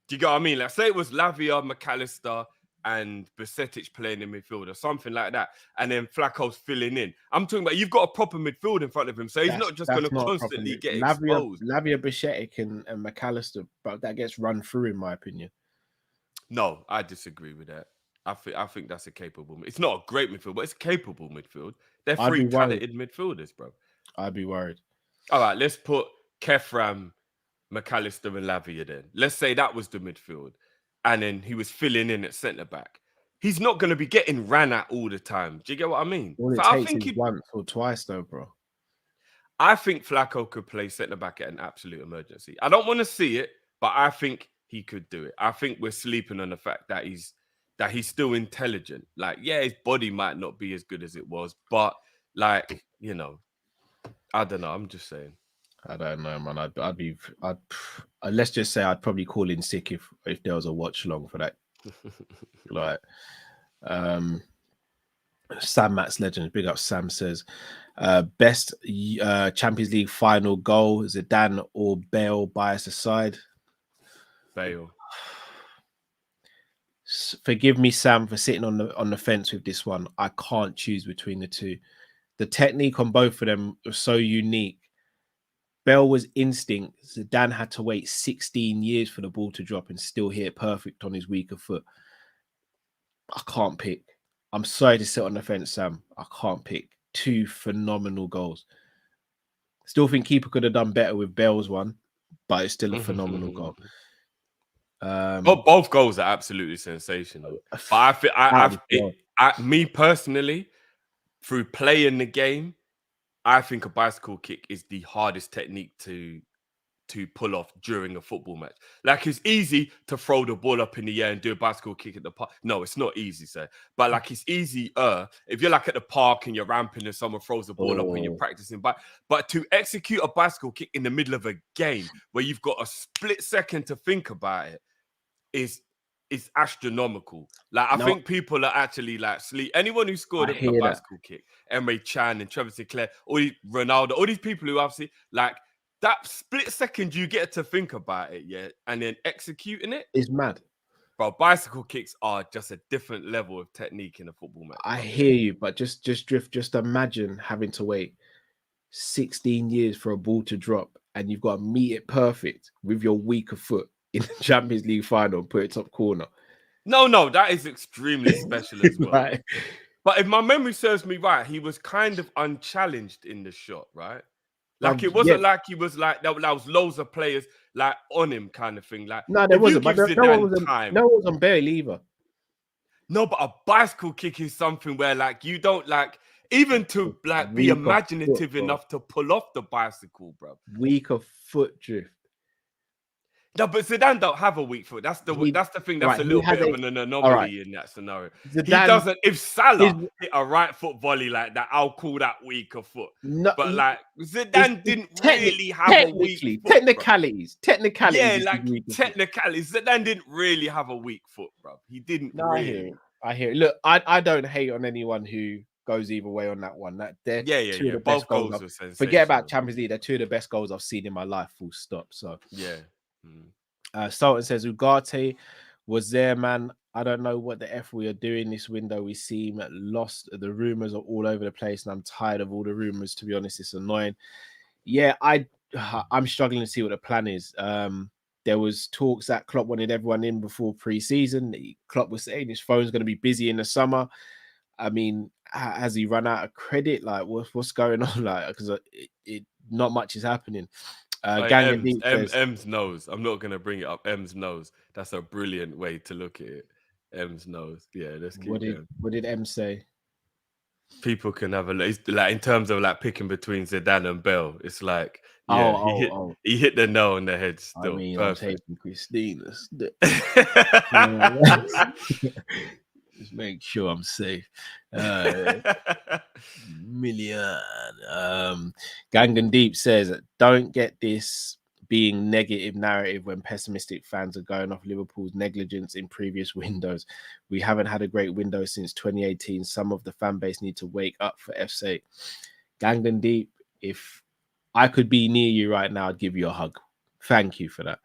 Do you get what I mean? Like, say it was Lavia, McAllister, and Versatility playing in midfield or something like that, and then Flacco's filling in. I'm talking about you've got a proper midfield in front of him, so he's not just going to constantly get exposed. Lavia, Versatility, and McAllister, but that gets run through, in my opinion. No, I disagree with that. I think that's a capable. It's not a great midfield, but it's a capable midfield. They're 3 talented midfielders, bro. I'd be worried. All right, let's put Kefram, McAllister, and Lavia then. Let's say that was the midfield. And then he was filling in at centre back. He's not going to be getting ran at all the time. Do you get what I mean? All it takes is once or twice, though, bro. I think Flacco could play centre back at an absolute emergency. I don't want to see it, but I think he could do it. I think we're sleeping on the fact that he's still intelligent. Like, yeah, his body might not be as good as it was, but like, you know, I don't know. I'm just saying. I don't know, man. Let's just say I'd probably call in sick if there was a watch long for that. Like, Sam Matt's Legends, big up. Sam says, best Champions League final goal, Zidane or Bale, bias aside? Bale. Forgive me, Sam, for sitting on the fence with this one. I can't choose between the two. The technique on both of them was so unique. Bell was instinct. Zidane had to wait 16 years for the ball to drop and still hit it perfect on his weaker foot. I can't pick. I'm sorry to sit on the fence, Sam. I can't pick. 2 phenomenal goals. Still think keeper could have done better with Bell's one, but it's still a phenomenal goal. Both goals are absolutely sensational. But me personally, through playing the game, I think a bicycle kick is the hardest technique to pull off during a football match. Like, it's easy to throw the ball up in the air and do a bicycle kick at the park. No, it's not easy, sir. But like, it's easier if you're like at the park and you're ramping and someone throws the ball up when you're practicing. But to execute a bicycle kick in the middle of a game where you've got a split second to think about it is astronomical. Like, I think people are actually like sleep. Anyone who scored a bicycle kick, Emre Can and Trevor Sinclair, Ronaldo, all these people who obviously like that split second you get to think about it, yeah, and then executing it is mad. Bro, bicycle kicks are just a different level of technique in a football match. I hear you, but just imagine having to wait 16 years for a ball to drop and you've got to meet it perfect with your weaker foot in the Champions League final and put it top corner. No, that is extremely special as well. Right. But if my memory serves me right, he was kind of unchallenged in the shot, right? Like, it wasn't like he was like, there was loads of players like on him kind of thing. Like, no, there wasn't. But no one was on Bale either. No, but a bicycle kick is something where like you don't like even to like be imaginative enough to pull off the bicycle, bro. Weaker foot drift. No, but Zidane don't have a weak foot. That's the thing. That's Right, a he little had bit a- of an all right. anomaly in that scenario. He Zidane doesn't. If Salah is hit a right foot volley like that, I'll call that weaker foot. not. But like Zidane didn't really have a weak foot. Bro. Technicalities. Yeah, is like his weakest foot. technically, Zidane didn't really have a weak foot, bro. He didn't No, really. I hear it. Look, I don't hate on anyone who goes either way on that one. That they're two of the best Both goals goals. were sensational. Forget about Champions League. They're two of the best goals I've seen in my life. Full stop. So yeah. Sultan says Ugarte was there, man. I don't know what the F we are doing this window. We seem lost. The rumors are all over the place, and I'm tired of all the rumors. To be honest, it's annoying. Yeah, I'm struggling to see what the plan is. There was talks that Klopp wanted everyone in before pre-season. Klopp was saying his phone's going to be busy in the summer. I mean, has he run out of credit? Like, what's going on? Like, because not much is happening. Ems knows. I'm not gonna bring it up. Ems knows. That's a brilliant way to look at it. Ems knows. Yeah, let's keep going. What did Em say? People can have a look. Like in terms of like picking between Zidane and Bell, it's like he hit the nail on the head. Still, I mean, perfect. I'm taking Christina. Just make sure I'm safe. Million. Gangan Deep says, don't get this being negative narrative when pessimistic fans are going off Liverpool's negligence in previous windows. We haven't had a great window since 2018. Some of the fan base need to wake up for F's sake. Gangan Deep, if I could be near you right now, I'd give you a hug. Thank you for that.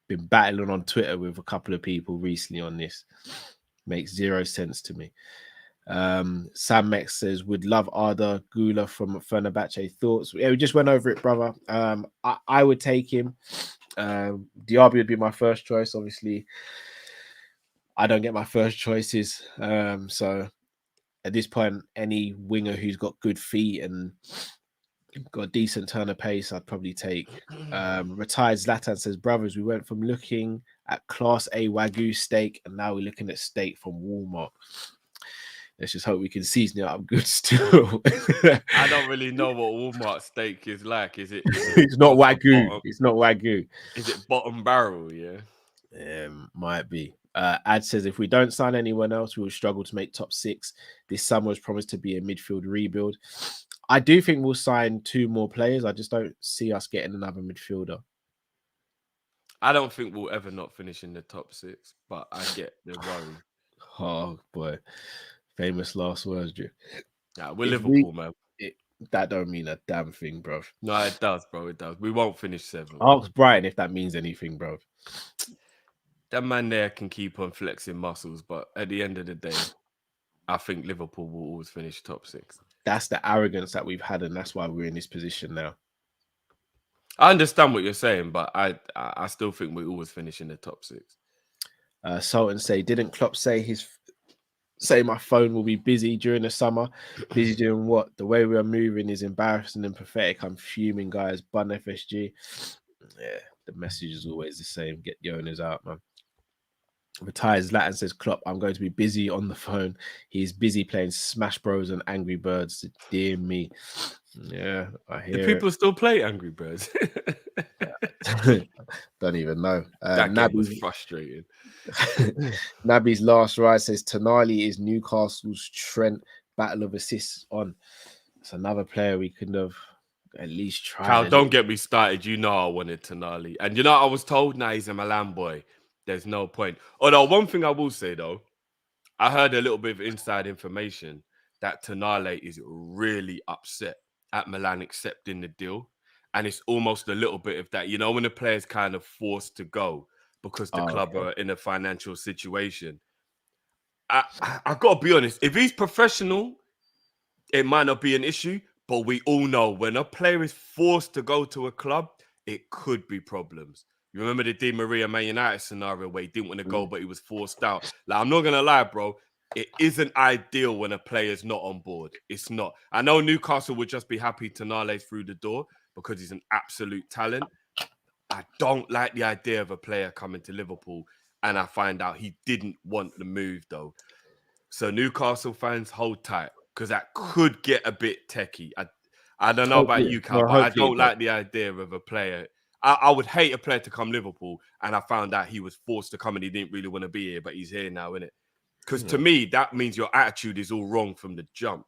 Been battling on Twitter with a couple of people recently on this. Makes zero sense to me. Sam Mex says, would love Arda Guler from Fenerbahce. Thoughts? Yeah, we just went over it, brother. I would take him. Diaby would be my first choice. Obviously, I don't get my first choices. So at this point, any winger who's got good feet and got a decent turn of pace, I'd probably take. Retired Zlatan says, brothers, we went from looking at Class A Wagyu steak and now we're looking at steak from Walmart. Let's just hope we can season it up good still. I don't really know what Walmart steak is like. Is it it's not Wagyu. It's not Wagyu. Is it bottom barrel? Yeah. Might be. Ad says, if we don't sign anyone else, we will struggle to make top 6. This summer is promised to be a midfield rebuild. I do think we'll sign 2 more players. I just don't see us getting another midfielder. I don't think we'll ever not finish in the top 6, but I get the worry. Oh, boy. Famous last words, Drew. Yeah, we're Liverpool, man. That don't mean a damn thing, bro. No, it does, bro. It does. We won't finish 7th. Ask Brian if that means anything, bro. That man there can keep on flexing muscles, but at the end of the day, I think Liverpool will always finish top 6. That's the arrogance that we've had, and that's why we're in this position now. I understand what you're saying, but I still think we always finish in the top 6. Sultan say, didn't Klopp say my phone will be busy during the summer? Busy doing what? The way we are moving is embarrassing and pathetic. I'm fuming, guys. Bun FSG. Yeah, the message is always the same. Get the owners out, man. Retired Zlatan says, Klopp, I'm going to be busy on the phone. He's busy playing Smash Bros and Angry Birds. Dear me. Yeah, I hear Do people still play Angry Birds? Don't even know. That game was frustrating. Naby's last ride says, Tonali is Newcastle's Trent. Battle of assists on. It's another player we could have at least tried. Cal, don't get me started. You know I wanted Tonali. And you know I was told, now he's a Milan boy. There's no point. Although one thing I will say, though, I heard a little bit of inside information that Tonali is really upset at Milan accepting the deal. And it's almost a little bit of that, you know, when the player's kind of forced to go because the club are in a financial situation. I got to be honest, if he's professional, it might not be an issue, but we all know when a player is forced to go to a club, it could be problems. You remember the Di Maria Man United scenario where he didn't want to go, but he was forced out. Like, I'm not going to lie, bro. It isn't ideal when a player's not on board. It's not. I know Newcastle would just be happy Tonali's through the door because he's an absolute talent. I don't like the idea of a player coming to Liverpool and I find out he didn't want the move, though. So Newcastle fans, hold tight because that could get a bit techie. I don't know about you, Cal, but I don't like the idea of a player. I would hate a player to come Liverpool, and I found out he was forced to come and he didn't really want to be here, but he's here now, innit? Because to me, that means your attitude is all wrong from the jump.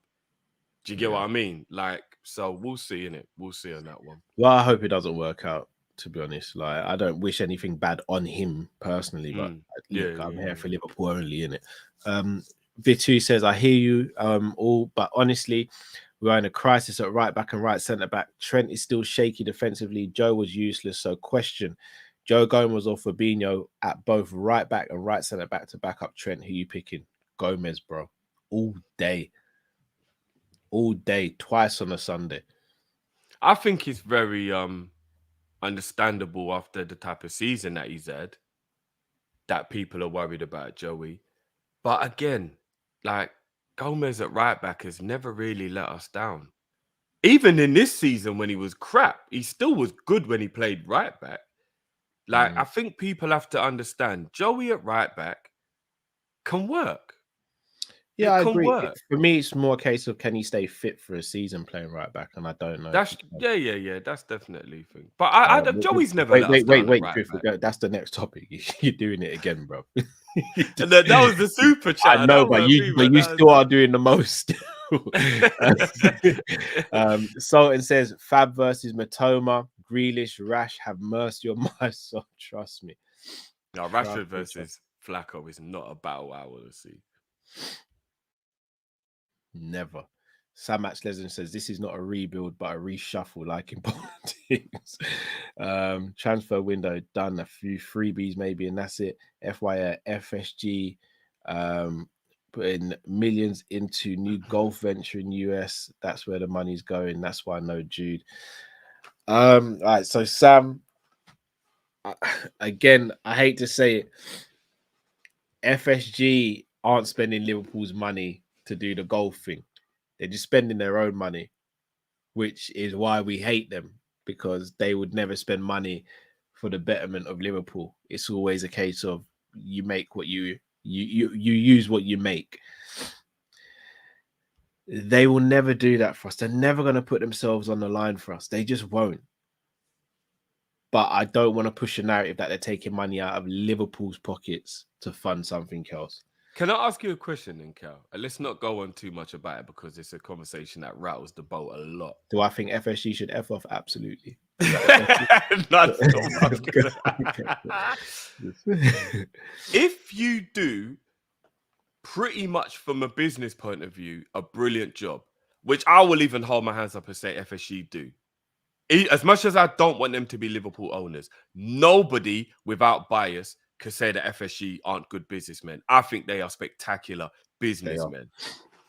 Do you get what I mean? Like, so we'll see, innit? We'll see on that one. Well, I hope it doesn't work out, to be honest. Like, I don't wish anything bad on him personally, but I'm here for Liverpool only, innit? Vitu says, I hear you all, but honestly, we're in a crisis at right back and right centre back. Trent is still shaky defensively. Joe was useless. So question, Joe Gomez or Fabinho at both right back and right centre back to back up Trent. Who you picking? Gomez, bro. All day. All day. Twice on a Sunday. I think it's very understandable after the type of season that he's had that people are worried about Joey. But again, like, Gomez at right back has never really let us down. Even in this season when he was crap, he still was good when he played right back. Like, I think people have to understand Joey at right back can work. Yeah, I agree. For me, it's more a case of can he stay fit for a season playing right back, and I don't know. That's that's definitely a thing. But Joey's never let us down at right back. That's the next topic. You're doing it again, bro. That was the super chat. I know, but you still are doing the most. Sultan says Fab versus Matoma, Grealish, Rash, have mercy on my soul. Trust me. No, Rashford versus Flacco is not a battle I want to see. Never. Samax Legend says this is not a rebuild but a reshuffle like in politics. Transfer window done, a few freebies maybe, and that's it. FYI, FSG putting millions into new golf venture in US. That's where the money's going. That's why I know Jude. All right, so Sam, again, I hate to say it, FSG aren't spending Liverpool's money to do the golf thing. They're just spending their own money, which is why we hate them, because they would never spend money for the betterment of Liverpool. It's always a case of you make what you use what you make. They will never do that for us. They're never going to put themselves on the line for us. They just won't. But I don't want to push a narrative that they're taking money out of Liverpool's pockets to fund something else. Can I ask you a question then, Cal? Let's not go on too much about it because it's a conversation that rattles the boat a lot. Do I think FSG should F off? Absolutely. If you do, pretty much from a business point of view, a brilliant job, which I will even hold my hands up and say FSG do. As much as I don't want them to be Liverpool owners, nobody without bias could say that FSG aren't good businessmen. I think they are spectacular businessmen.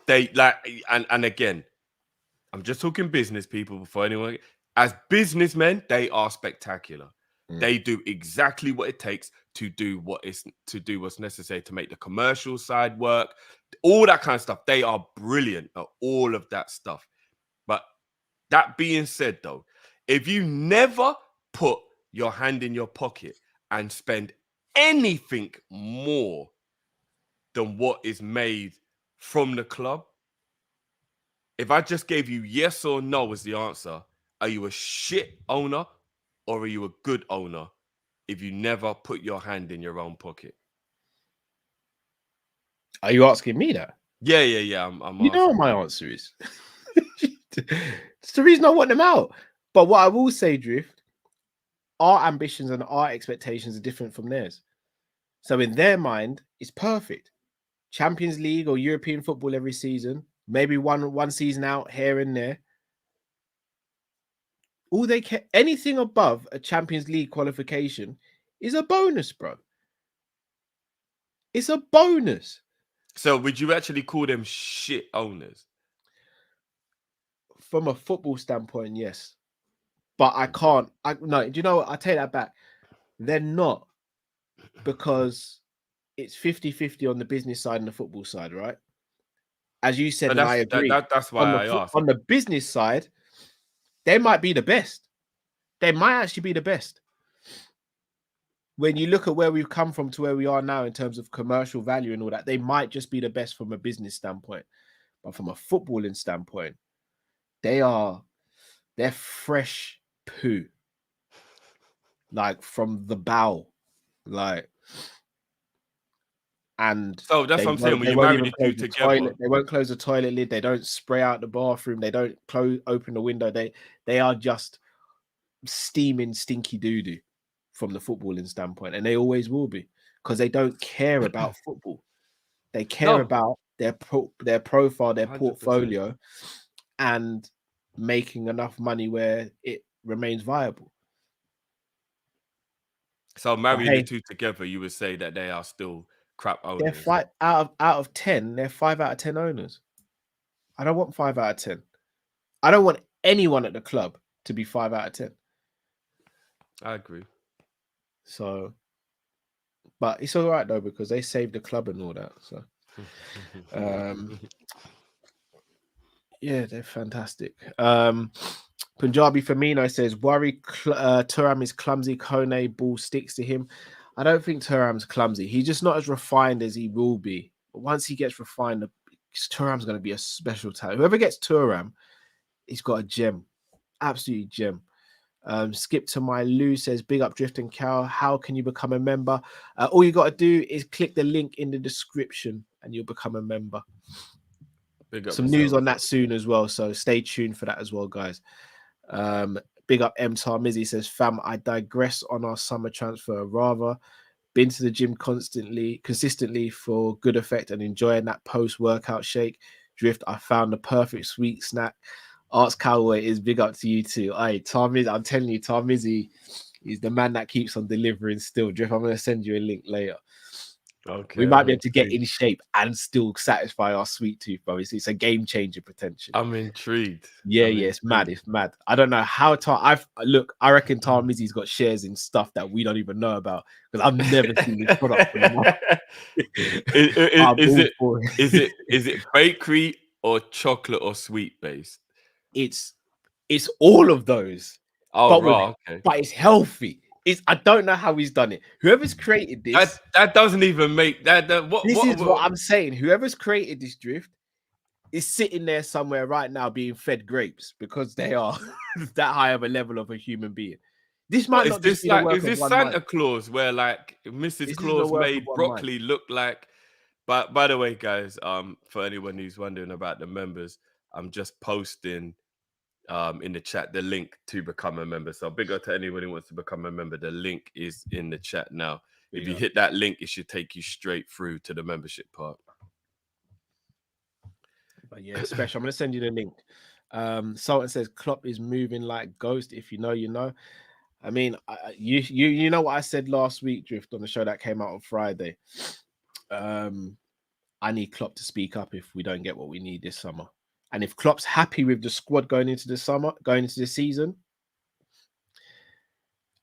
They like, and again, I'm just talking business people before anyone. As businessmen, they are spectacular. They do exactly what it takes to do what's necessary to make the commercial side work, all that kind of stuff. They are brilliant at all of that stuff. But that being said, though, if you never put your hand in your pocket and spend anything more than what is made from the club, if I just gave you yes or no as the answer, are you a shit owner or are you a good owner if you never put your hand in your own pocket? Are you asking me that? Yeah. I'm you know what my answer is. It's the reason I want them out. But what I will say, Drift, our ambitions and our expectations are different from theirs. So in their mind, it's perfect. Champions League or European football every season, maybe one season out here and there. All they care, anything above a Champions League qualification is a bonus, bro. It's a bonus. So would you actually call them shit owners? From a football standpoint, yes. But I can't. No, do you know what? I take that back. They're not, because it's 50-50 on the business side and the football side, right? As you said, and I agree. That's why I asked. On the business side, they might be the best. They might actually be the best. When you look at where we've come from to where we are now in terms of commercial value and all that, they might just be the best from a business standpoint. But from a footballing standpoint, they're fresh poo. like from the bowel, like. And So that's what I'm saying. When they you won't marry even the close two the together, toilet. They won't close the toilet lid. They don't spray out the bathroom. They don't open the window. They are just steaming stinky doo doo from the footballing standpoint, and they always will be because they don't care about football. They care no, about their profile, their 100%. portfolio, and making enough money where it remains viable. So marrying hey, the two together, you would say that they are still crap they're owners. out of 10. They're 5 out of 10 owners. I don't want 5 out of 10. I don't want anyone at the club to be 5 out of 10. I agree. So, but it's all right though because they saved the club and all that. So, yeah, they're fantastic. Punjabi Firmino says, worry Thuram is clumsy. Kone ball sticks to him. I don't think Thuram's clumsy. He's just not as refined as he will be. But once he gets refined, Thuram's going to be a special talent. Whoever gets Thuram, he's got a gem. Absolutely gem. Skip to my Lou says, big up Drift and Cow. How can you become a member? All you got to do is click the link in the description and you'll become a member. Some news on that soon as well. So stay tuned for that as well, guys. Big up M Tarmizi says, fam, I digress on our summer transfer. Rather been to the gym consistently for good effect and enjoying that post-workout shake. Drift, I found the perfect sweet snack. Arts Cowboy is big up to you too. Hey, Tarmizi, I'm telling you, Tarmizi is the man that keeps on delivering still. Drift, I'm going to send you a link later. Okay, we might be able to get in shape and still satisfy our sweet tooth, bro. It's a game changer potential. I'm intrigued. Yeah, it's mad. It's mad. I don't know how I reckon Tarmizi's got shares in stuff that we don't even know about because I've never seen this product. Is it bakery or chocolate or sweet based? It's all of those. Oh, okay. But it's healthy. I don't know how he's done it. Whoever's created this, that doesn't even make that. What I'm saying. Whoever's created this Drift is sitting there somewhere right now being fed grapes because they are that high of a level of a human being. This might not just be the work of one is this Santa Claus where like Mrs. Claus made broccoli look like? But by the way, guys, for anyone who's wondering about the members, I'm just posting in the chat the link to become a member. So big up to anyone who wants to become a member. The link is in the chat now. If you hit that link, it should take you straight through to the membership part. But yeah, special. I'm gonna send you the link. Sultan says Klopp is moving like Ghost. If you know, you know. I mean, you know what I said last week, Drift, on the show that came out on Friday. I need Klopp to speak up if we don't get what we need this summer. And if Klopp's happy with the squad going into the season,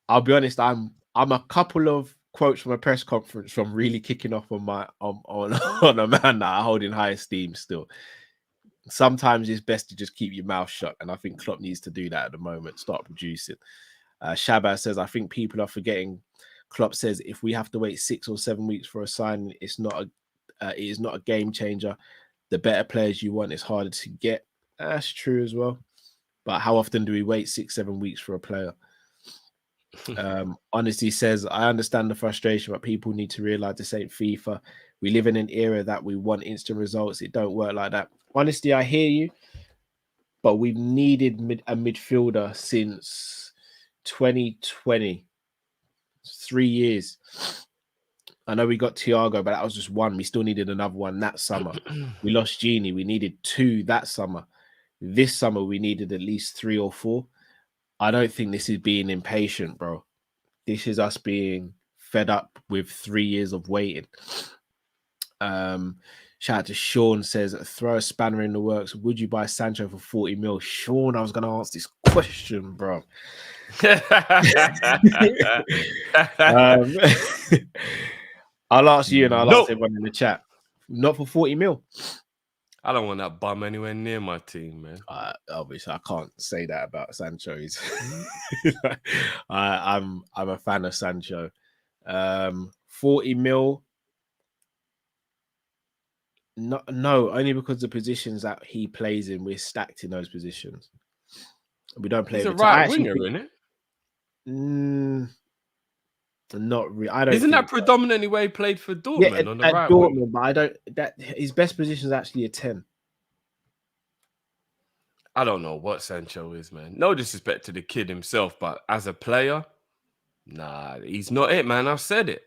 I'll be honest, I'm a couple of quotes from a press conference from really kicking off on my on a man that I hold in high esteem still. Sometimes it's best to just keep your mouth shut, and I think Klopp needs to do that at the moment. Start producing. Shabazz says, I think people are forgetting. Klopp says if we have to wait 6 or 7 weeks for a sign, it is not a game changer. The better players you want is harder to get. That's true as well. But how often do we wait 6-7 weeks for a player? Honesty says, I understand the frustration, but people need to realize this ain't FIFA. We live in an era that we want instant results. It don't work like that. Honesty, I hear you, but we've needed a midfielder since 2020. 3 years. I know we got Thiago, but that was just one. We still needed another one that summer. We lost Genie. We needed 2 that summer. This summer, we needed at least 3 or 4. I don't think this is being impatient, bro. This is us being fed up with 3 years of waiting. Shout out to Sean, says, throw a spanner in the works. Would you buy Sancho for 40 mil? Sean, I was going to ask this question, bro. I'll ask you and I'll ask everyone in the chat. Not for 40 mil. I don't want that bum anywhere near my team, man. Obviously, I can't say that about Sancho. I'm a fan of Sancho. 40 mil. No, only because the positions that he plays in, we're stacked in those positions. We don't play. He's a right winger, isn't it? Not really. I don't. Isn't think that predominantly where he played for so. Yeah, Dortmund on the at right Dortmund, wing? but I don't. That his best position is actually a 10. I don't know what Sancho is, man. No disrespect to the kid himself, but as a player, nah, he's not it, man. I've said it.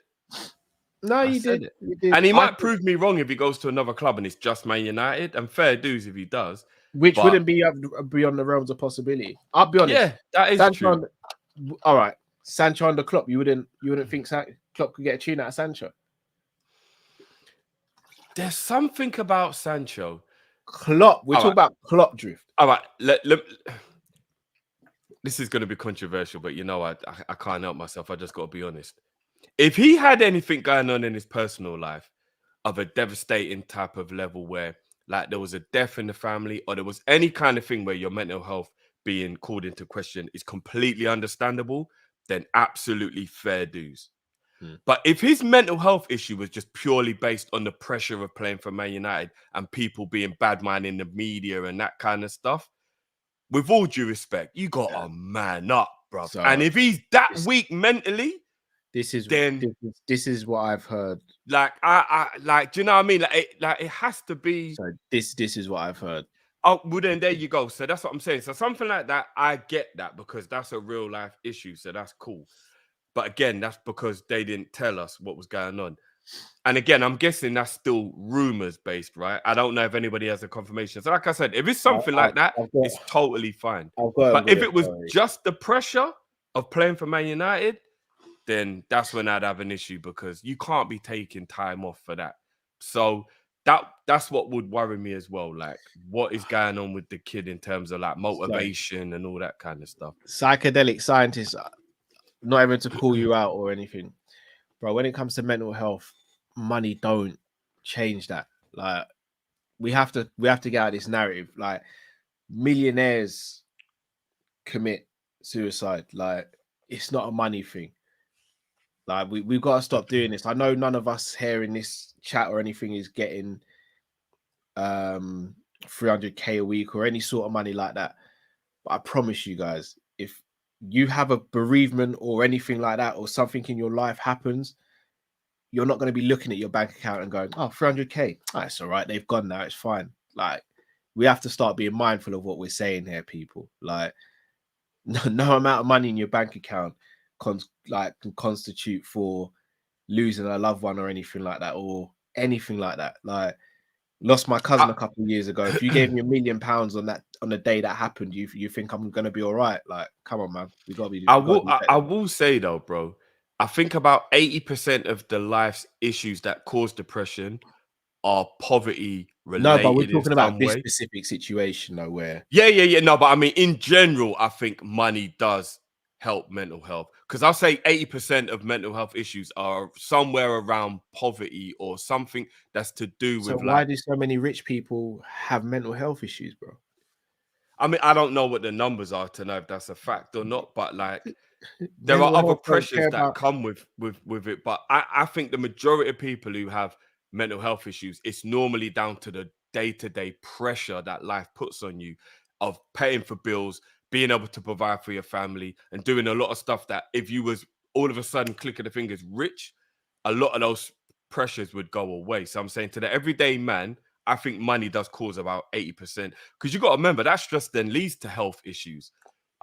No, I you said did. it. You did. And he I might think- prove me wrong if he goes to another club and it's just Man United. And fair dues if he does. which But wouldn't be beyond the realms of possibility. I'll be honest. yeah, that is Sancho true. all right, Sancho under Klopp. You wouldn't think Klopp could get a tune out of Sancho. There's something about Sancho. Klopp. We're All talking about Klopp drift. All right, this is going to be controversial, but you know, I can't help myself. I just got to be honest. If he had anything going on in his personal life of a devastating type of level where, like, there was a death in the family or there was any kind of thing where your mental health being called into question is completely understandable, then absolutely fair dues. But if his mental health issue was just purely based on the pressure of playing for Man United and people being bad man in the media and that kind of stuff, with all due respect, you got to man up, bro. So, and if he's that weak mentally, this is what I've heard. like I like, do you know what I mean? Like it has to be. So this is what I've heard. Oh, well then there you go. So that's what I'm saying. So something like that, I get that because that's a real life issue. So that's cool. But again, that's because they didn't tell us what was going on. And again, I'm guessing that's still rumors based, right? I don't know if anybody has a confirmation. So like I said, if it's something like that, it's totally fine. But if it was just the pressure of playing for Man United, then that's when I'd have an issue because you can't be taking time off for that. So that's what would worry me as well. Like, what is going on with the kid in terms of like motivation and all that kind of stuff? Psychedelic scientists, not even to call you out or anything, bro. When it comes to mental health, money don't change that. Like, we have to get out of this narrative. Like, millionaires commit suicide. Like, it's not a money thing. Like, we've got to stop doing this. I know none of us here in this chat or anything is getting 300k a week or any sort of money like that. But I promise you guys, if you have a bereavement or anything like that, or something in your life happens, you're not going to be looking at your bank account and going, oh, 300k. Oh, it's all right. They've gone now. It's fine. Like, we have to start being mindful of what we're saying here, people. Like, no amount of money in your bank account can constitute for losing a loved one or anything like that, or anything like that. Like, lost my cousin a couple of years ago. If you gave me £1 million on the day that happened, you think I'm gonna be all right? Like, come on, man. We gotta be. I will say though, bro. I think about 80% of the life's issues that cause depression are poverty related. No, but we're talking about this specific situation, though. Where yeah. No, but I mean, in general, I think money does help mental health, because I'll say 80% of mental health issues are somewhere around poverty or something that's to do with. So why do so many rich people have mental health issues, bro? I mean, I don't know what the numbers are to know if that's a fact or not, but like, there are other pressures that come with it. But I think the majority of people who have mental health issues, it's normally down to the day-to-day pressure that life puts on you of paying for bills, being able to provide for your family, and doing a lot of stuff that if you was all of a sudden click of the fingers rich, a lot of those pressures would go away. So I'm saying to the everyday man, I think money does cause about 80%, because you got to remember that stress then leads to health issues.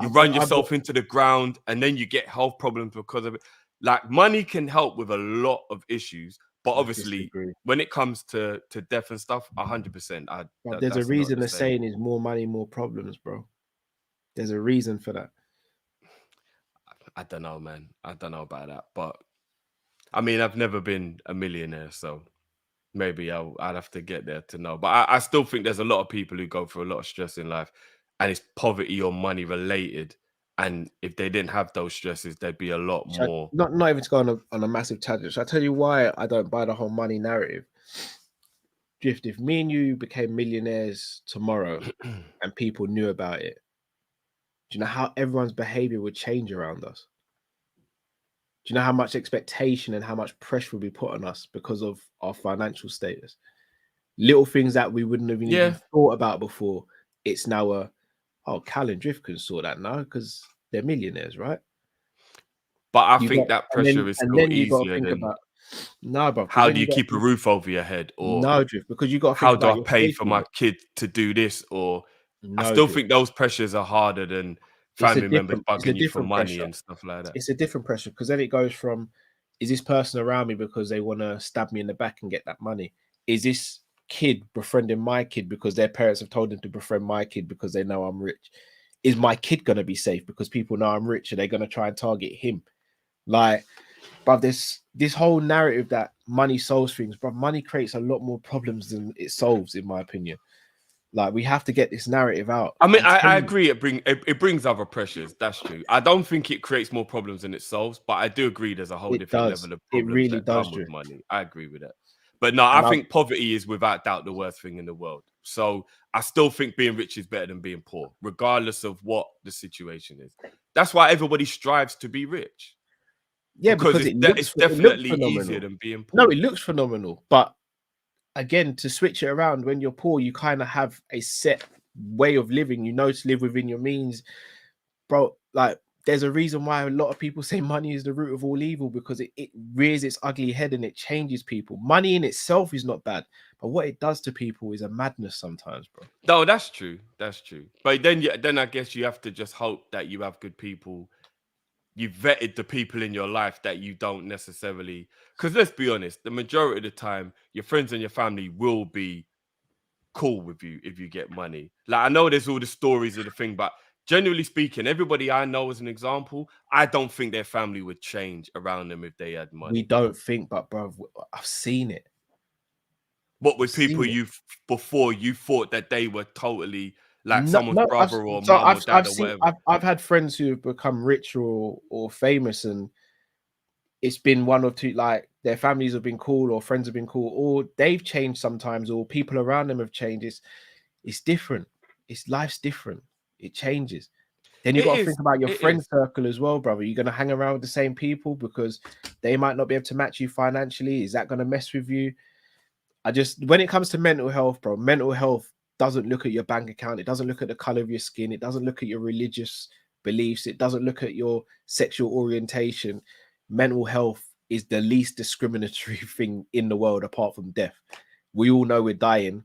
You run yourself into the ground and then you get health problems because of it. Like, money can help with a lot of issues, but obviously when it comes to death and stuff, 100%. There's a reason the saying is more money, more problems, bro. There's a reason for that. I don't know, man. I don't know about that, but I mean, I've never been a millionaire, so maybe I'd have to get there to know. But I still think there's a lot of people who go through a lot of stress in life, and it's poverty or money related. And if they didn't have those stresses, there'd be a lot more. Not even to go on a massive tangent. So I tell you why I don't buy the whole money narrative. Drift, if me and you became millionaires tomorrow and people knew about it, do you know how everyone's behavior would change around us? Do you know how much expectation and how much pressure would be put on us because of our financial status? Little things that we wouldn't have even thought about before. It's now Cal and Drift can sort that now because they're millionaires, right? But I You think got, that pressure is and still then you got to easier think than about no, bro. how do you keep a roof over your head, or No, Drift, because you got to think how do about I your pay safety for my net. kid to do this, or I No, still Drift. think those pressures are harder than It's a family members different. It's a bugging you for different money pressure. and stuff like that. It's a different pressure because then it goes from, is this person around me because they want to stab me in the back and get that money? Is this kid befriending my kid because their parents have told them to befriend my kid because they know I'm rich? Is my kid going to be safe because people know I'm rich and they're going to try and target him? Like, but this whole narrative that money solves things, but money creates a lot more problems than it solves, in my opinion. Like, we have to get this narrative out. I mean, I'm I telling you, agree. It brings other pressures. That's true. I don't think it creates more problems than it solves, but I do agree there's a whole it different does. level of It problems really that does, come with Drew. money. I agree with that. But no, I And think poverty is without doubt the worst thing in the world. So I still think being rich is better than being poor, regardless of what the situation is. That's why everybody strives to be rich. yeah, Because because it's it looks definitely easier phenomenal. than being No, poor. it looks phenomenal, but again, to switch it around, when you're poor, you kind of have a set way of living. You know, to live within your means, bro. Like, there's a reason why a lot of people say money is the root of all evil, because it rears its ugly head and it changes people. Money in itself is not bad, but what it does to people is a madness sometimes, bro. No, that's true. That's true. But then I guess you have to just hope that you have good people. You've vetted the people in your life that you don't necessarily, because let's be honest, the majority of the time, your friends and your family will be cool with you if you get money. Like, I know there's all the stories of the thing, but generally speaking, everybody I know as an example, I don't think their family would change around them if they had We money. don't think, but bro, I've seen it. What with I've people seen it. before you thought that they were totally like No, someone's no, brother or mum or dad I've or seen, whatever. I've had friends who have become rich or famous, and it's been one or two, like their families have been cool or friends have been cool, or they've changed sometimes, or people around them have changed. It's different. It's life's different. It changes. Then you It got to is. think about your It friend is. circle as well, brother. You're gonna hang around with the same people because they might not be able to match you financially. Is that gonna mess with you? When it comes to mental health, bro, mental health doesn't look at your bank account. It doesn't look at the color of your skin. It doesn't look at your religious beliefs. It doesn't look at your sexual orientation. Mental health is the least discriminatory thing in the world apart from death. We all know we're dying,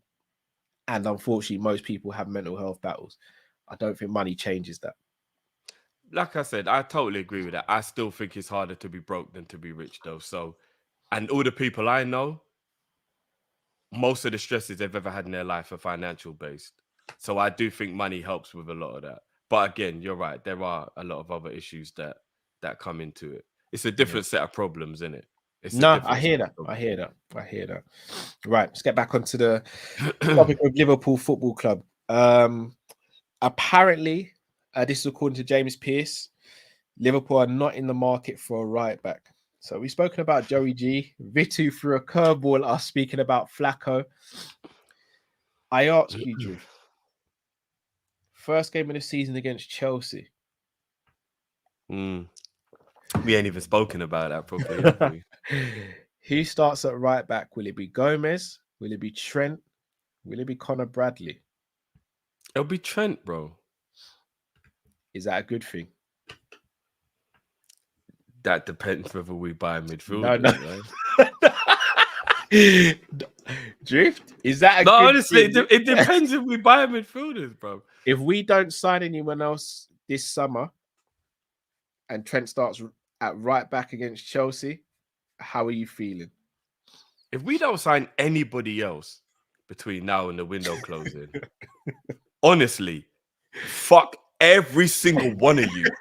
and unfortunately, most people have mental health battles. I don't think money changes that. Like I said, I totally agree with that. I still think it's harder to be broke than to be rich, though. So, and all the people I know, most of the stresses they've ever had in their life are financial based. So I do think money helps with a lot of that. But again, you're right. There are a lot of other issues that come into it. It's a Yeah. different set of problems, isn't it? It's a No, I different hear set that. of I hear that. I hear that. Right, let's get back onto the topic of Liverpool Football Club. Apparently, this is according to James Pearce, Liverpool are not in the market for a right back. So we've spoken about Joey G. Vitu threw a curveball at us speaking about Flacco. I ask you, Drew, first game of the season against Chelsea. Mm. We ain't even spoken about that properly, have we? Who starts at right back? Will it be Gomez? Will it be Trent? Will it be Connor Bradley? It'll be Trent, bro. Is that a good thing? That depends whether we buy midfielders, No. right? Drift? Is that a No, good honestly, thing? it depends if we buy midfielders, bro. If we don't sign anyone else this summer and Trent starts at right back against Chelsea, how are you feeling? If we don't sign anybody else between now and the window closing, honestly, fuck every single one of you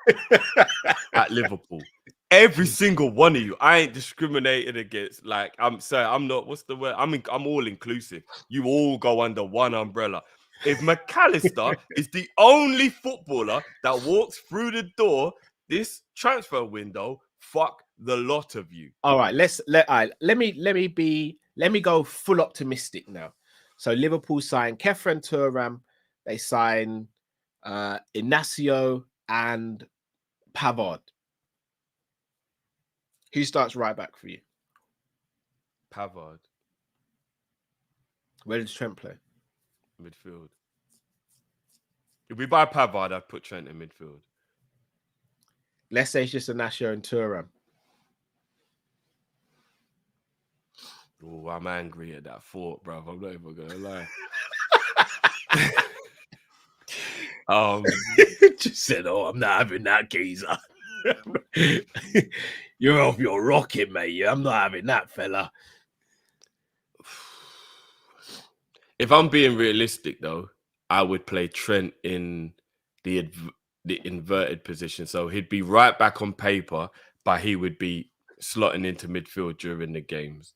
at Liverpool. Every single one of you. I ain't discriminating against. Like, I'm sorry, I'm not. What's the word? I'm all inclusive. You all go under one umbrella. If McAllister is the only footballer that walks through the door this transfer window, fuck the lot of you. All right, let me go full optimistic now. So Liverpool sign Kefren Turam, they sign Inacio and Pavard. Who starts right back for you? Pavard, Where does Trent play? midfield. If we buy Pavard, I'd put Trent in midfield. Let's say it's just Anasio and Thuram. Oh, I'm angry at that thought, bro. I'm not even gonna lie. Just said, "Oh, I'm not having that, geezer. You're off your rocket, mate. I'm not having that, fella." If I'm being realistic, though, I would play Trent in the inverted position. So he'd be right back on paper, but he would be slotting into midfield during the games.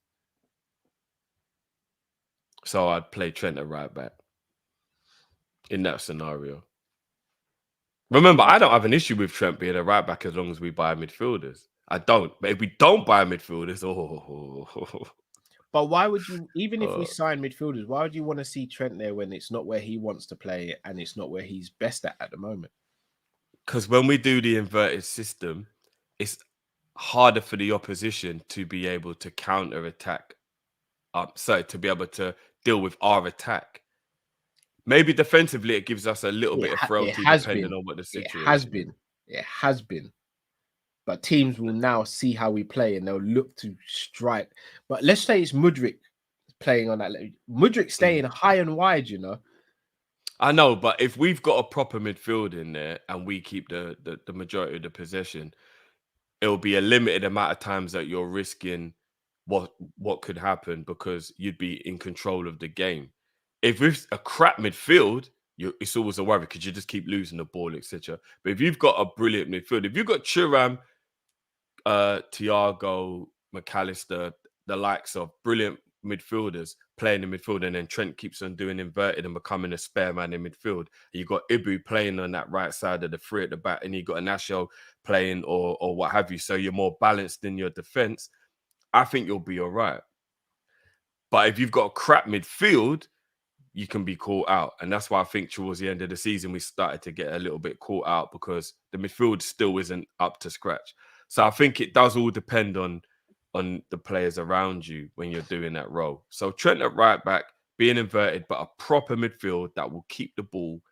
So I'd play Trent at right back in that scenario. Remember, I don't have an issue with Trent being a right back as long as we buy midfielders. I don't. But if we don't buy midfielders, But why would you, even if we sign midfielders, why would you want to see Trent there when it's not where he wants to play and it's not where he's best at the moment? Because when we do the inverted system, it's harder for the opposition to be able to counter attack. To be able to deal with our attack. Maybe defensively, it gives us a little bit of frailty depending on what the situation is. It has been. But teams will now see how we play and they'll look to strike. But let's say it's Mudryk playing on that. Mudryk staying high and wide, you know. I know, but if we've got a proper midfield in there and we keep the majority of the possession, it'll be a limited amount of times that you're risking what could happen because you'd be in control of the game. If it's a crap midfield, it's always a worry because you just keep losing the ball, etc. But if you've got a brilliant midfield, if you've got Thuram, Thiago, McAllister, the likes of brilliant midfielders playing in midfield, and then Trent keeps on doing inverted and becoming a spare man in midfield. You've got Ibu playing on that right side of the three at the back, and you've got Anasio playing or what have you. So you're more balanced in your defense. I think you'll be all right. But if you've got a crap midfield, you can be caught out. And that's why I think towards the end of the season, we started to get a little bit caught out because the midfield still isn't up to scratch. So I think it does all depend on the players around you when you're doing that role. So Trent at right back, being inverted, but a proper midfield that will keep the ball,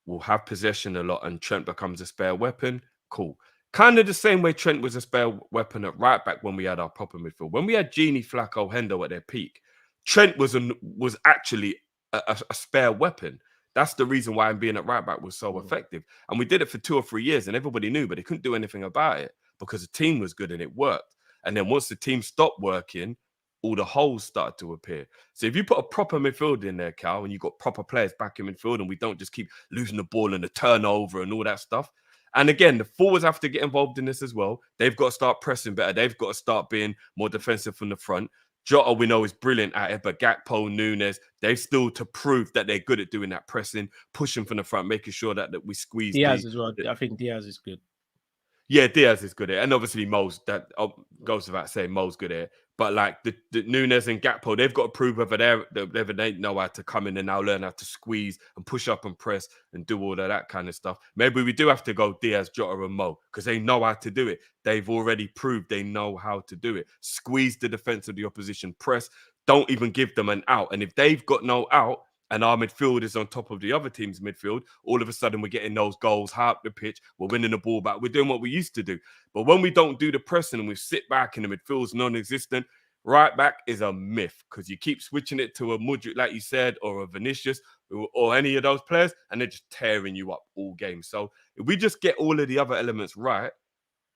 will have possession a lot, and Trent becomes a spare weapon. Cool. Kind of the same way Trent was a spare weapon at right back when we had our proper midfield. When we had Gini, Flacco, Hendo at their peak, Trent was actually a spare weapon. That's the reason why being at right back was so effective. And we did it for 2 or 3 years and everybody knew, but they couldn't do anything about it because the team was good and it worked. And then once the team stopped working, all the holes started to appear. So if you put a proper midfield in there, Cal, and you've got proper players back in midfield and we don't just keep losing the ball and the turnover and all that stuff. And again, the forwards have to get involved in this as well. They've got to start pressing better. They've got to start being more defensive from the front. Jota, we know, is brilliant at it, but Gakpo, Nunes, they've still to prove that they're good at doing that pressing, pushing from the front, making sure that we squeeze. Diaz as well. I think Diaz is good. Yeah, Diaz is good at it. And obviously Mo's, that goes without saying, Mo's good at it. But like the Nunes and Gakpo, they've got to prove whether they know how to come in and now learn how to squeeze and push up and press and do all of that kind of stuff. Maybe we do have to go Diaz, Jota and Mo because they know how to do it. They've already proved they know how to do it. Squeeze the defense of the opposition, press, don't even give them an out. And if they've got no out and our midfield is on top of the other team's midfield, all of a sudden we're getting those goals high up the pitch. We're winning the ball back. We're doing what we used to do. But when we don't do the pressing and we sit back and the midfield's non-existent, right back is a myth because you keep switching it to a Mudryk, like you said, or a Vinicius or any of those players, and they're just tearing you up all game. So if we just get all of the other elements right,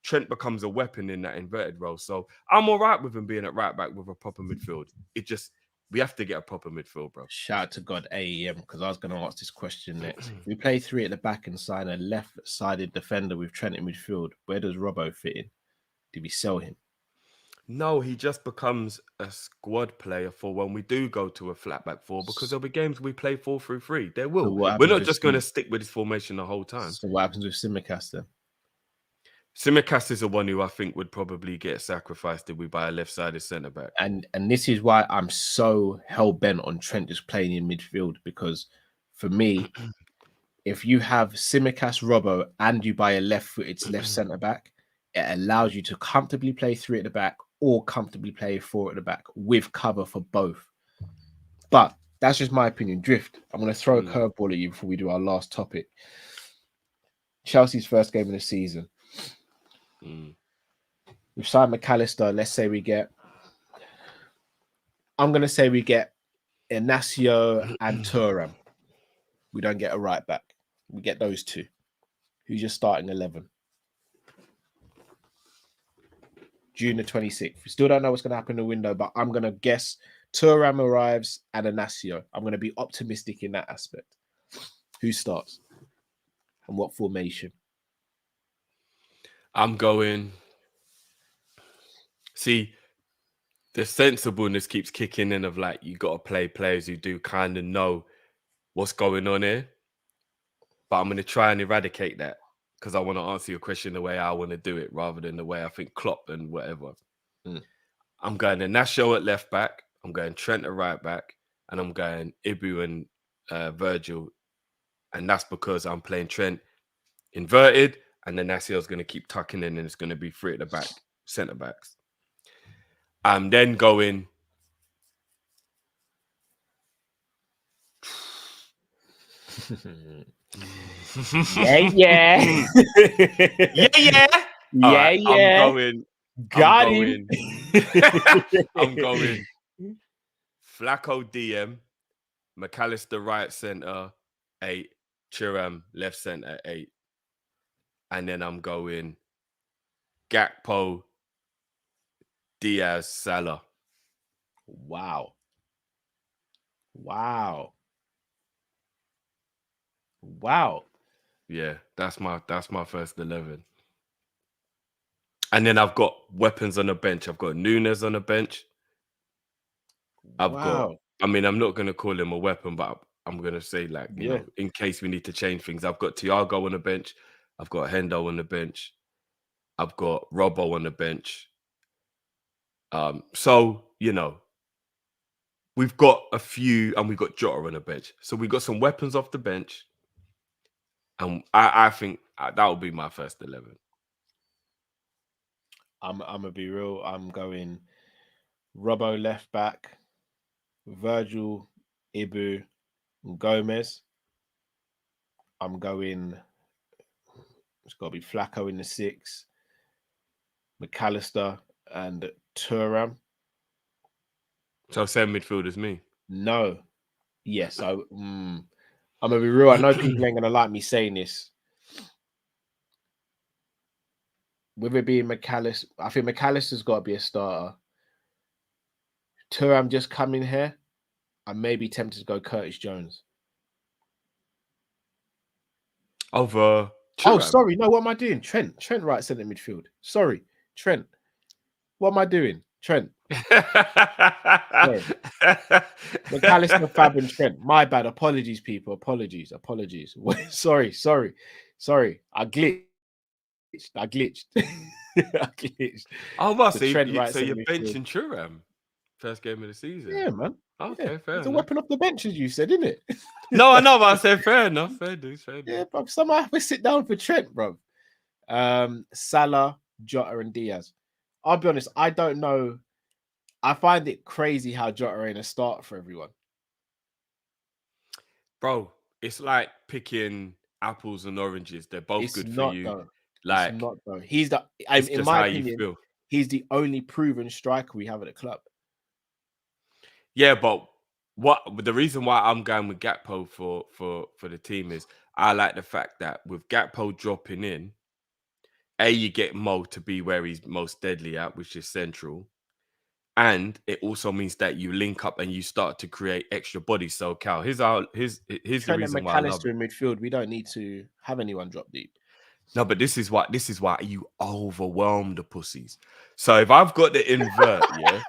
Trent becomes a weapon in that inverted role. So I'm all right with him being at right back with a proper midfield. We have to get a proper midfield, bro. Shout out to God AEM because I was going to ask this question next. If we play 3 at the back and sign a left-sided defender with Trent in midfield, where does Robbo fit in? Do we sell him? No, he just becomes a squad player for when we do go to a flat back 4 because there'll be games we play 4-3-3. There will. So we're not just going to stick with this formation the whole time. So what happens with Tsimikas then? Tsimikas is the one who I think would probably get sacrificed if we buy a left-sided centre-back. And this is why I'm so hell-bent on Trent just playing in midfield because for me, if you have Tsimikas, Robbo, and you buy a left-footed left centre-back, it allows you to comfortably play 3 at the back or comfortably play 4 at the back with cover for both. But that's just my opinion. Drift, I'm going to throw a curveball at you before we do our last topic. Chelsea's first game of the season. We've signed McAllister. Let's say we get. I'm going to say we get Inacio and Thuram. We don't get a right back. We get those two. Who's your starting 11? June the 26th. We still don't know what's going to happen in the window, but I'm going to guess Thuram arrives and Inacio. I'm going to be optimistic in that aspect. Who starts? And what formation? I'm going. See, the sensibleness keeps kicking in of like, you got to play players who do kind of know what's going on here. But I'm going to try and eradicate that because I want to answer your question the way I want to do it rather than the way I think Klopp and whatever. I'm going to Nacho at left back. I'm going Trent at right back. And I'm going Ibu and Virgil. And that's because I'm playing Trent inverted. And then Nacio's going to keep tucking in and it's going to be three at the back, centre backs. I'm then going. Yeah. I'm going. Got him. I'm going. Flacco DM, McAllister right centre 8, Thuram left centre 8, and then I'm going Gakpo, Diaz, Salah. Wow. Yeah, that's my first 11. And then I've got weapons on the bench. I've got Nunes on the bench. I've got. I mean, I'm not going to call him a weapon, but I'm going to say like, you know, in case we need to change things. I've got Thiago on the bench. I've got Hendo on the bench. I've got Robbo on the bench. So, you know, we've got a few, and we've got Jota on the bench. So we've got some weapons off the bench. And I think that will be my first 11. I'm going to be real. I'm going Robbo left back, Virgil, Ibu, Gomez. I'm going, it's got to be Flacco in the 6, McAllister and Thuram. So same midfield as me? No. Yes. I'm going to be real. I know people ain't going to like me saying this. With it being McAllister, I think McAllister's got to be a starter. Thuram just come in here. I may be tempted to go Curtis Jones. Over Thuram. Oh, sorry. No, what am I doing? Trent right centre midfield. Sorry. Trent. What am I doing? Trent. McAllister, Fab and Trent. My bad. Apologies, people. Apologies. Sorry. I glitched. I glitched. Oh, must So so Trent you, right so you're centre benching Thuram first game of the season. Yeah, man. Okay, fair It's a enough. weapon off the bench, as you said, isn't it? No, I know, but I said fair enough. Fair dues. Yeah, bro. Somehow I have to sit down for Trent, bro. Salah, Jota, and Diaz. I'll be honest, I don't know. I find it crazy how Jota ain't a start for everyone. Bro, it's like picking apples and oranges. They're both It's good not, for you. though. Like, It's not, though. He's the, it's in just my how opinion, you feel. he's the only proven striker we have at the club. Yeah, but the reason why I'm going with Gakpo for the team is I like the fact that with Gakpo dropping in, you get Mo to be where he's most deadly at, which is central. And it also means that you link up and you start to create extra bodies. So, Cal, here's the reason why I love McAllister in midfield, we don't need to have anyone drop deep. No, but this is why you overwhelm the pussies. So if I've got the invert, yeah.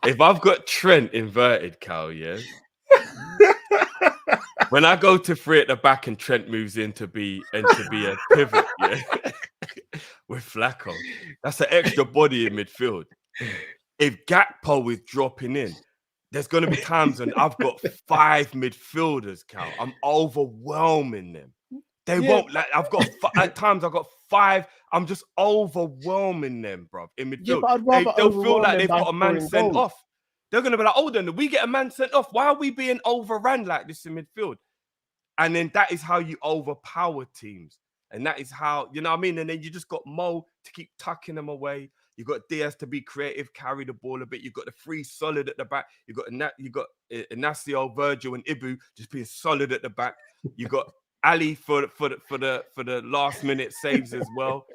If I've got Trent inverted, Cal, yeah. When I go to 3 at the back and Trent moves in to be a pivot, yeah. With Flacco, that's an extra body in midfield. If Gakpo is dropping in, there's going to be times when I've got 5 midfielders, Cal. I'm overwhelming them. They won't, like, at times I've got 5. I'm just overwhelming them, bro, in midfield. Yeah, but I'd rather They'll feel overwhelm like them they've by got a man scoring sent goals. off. They're going to be like, hold on, we get a man sent off. Why are we being overrun like this in midfield? And then that is how you overpower teams. And that is how, you know what I mean? And then you just got Mo to keep tucking them away. You got Diaz to be creative, carry the ball a bit. You got the three solid at the back. You got Inacio, Virgil, and Ibu just being solid at the back. You got Ali for the last minute saves as well.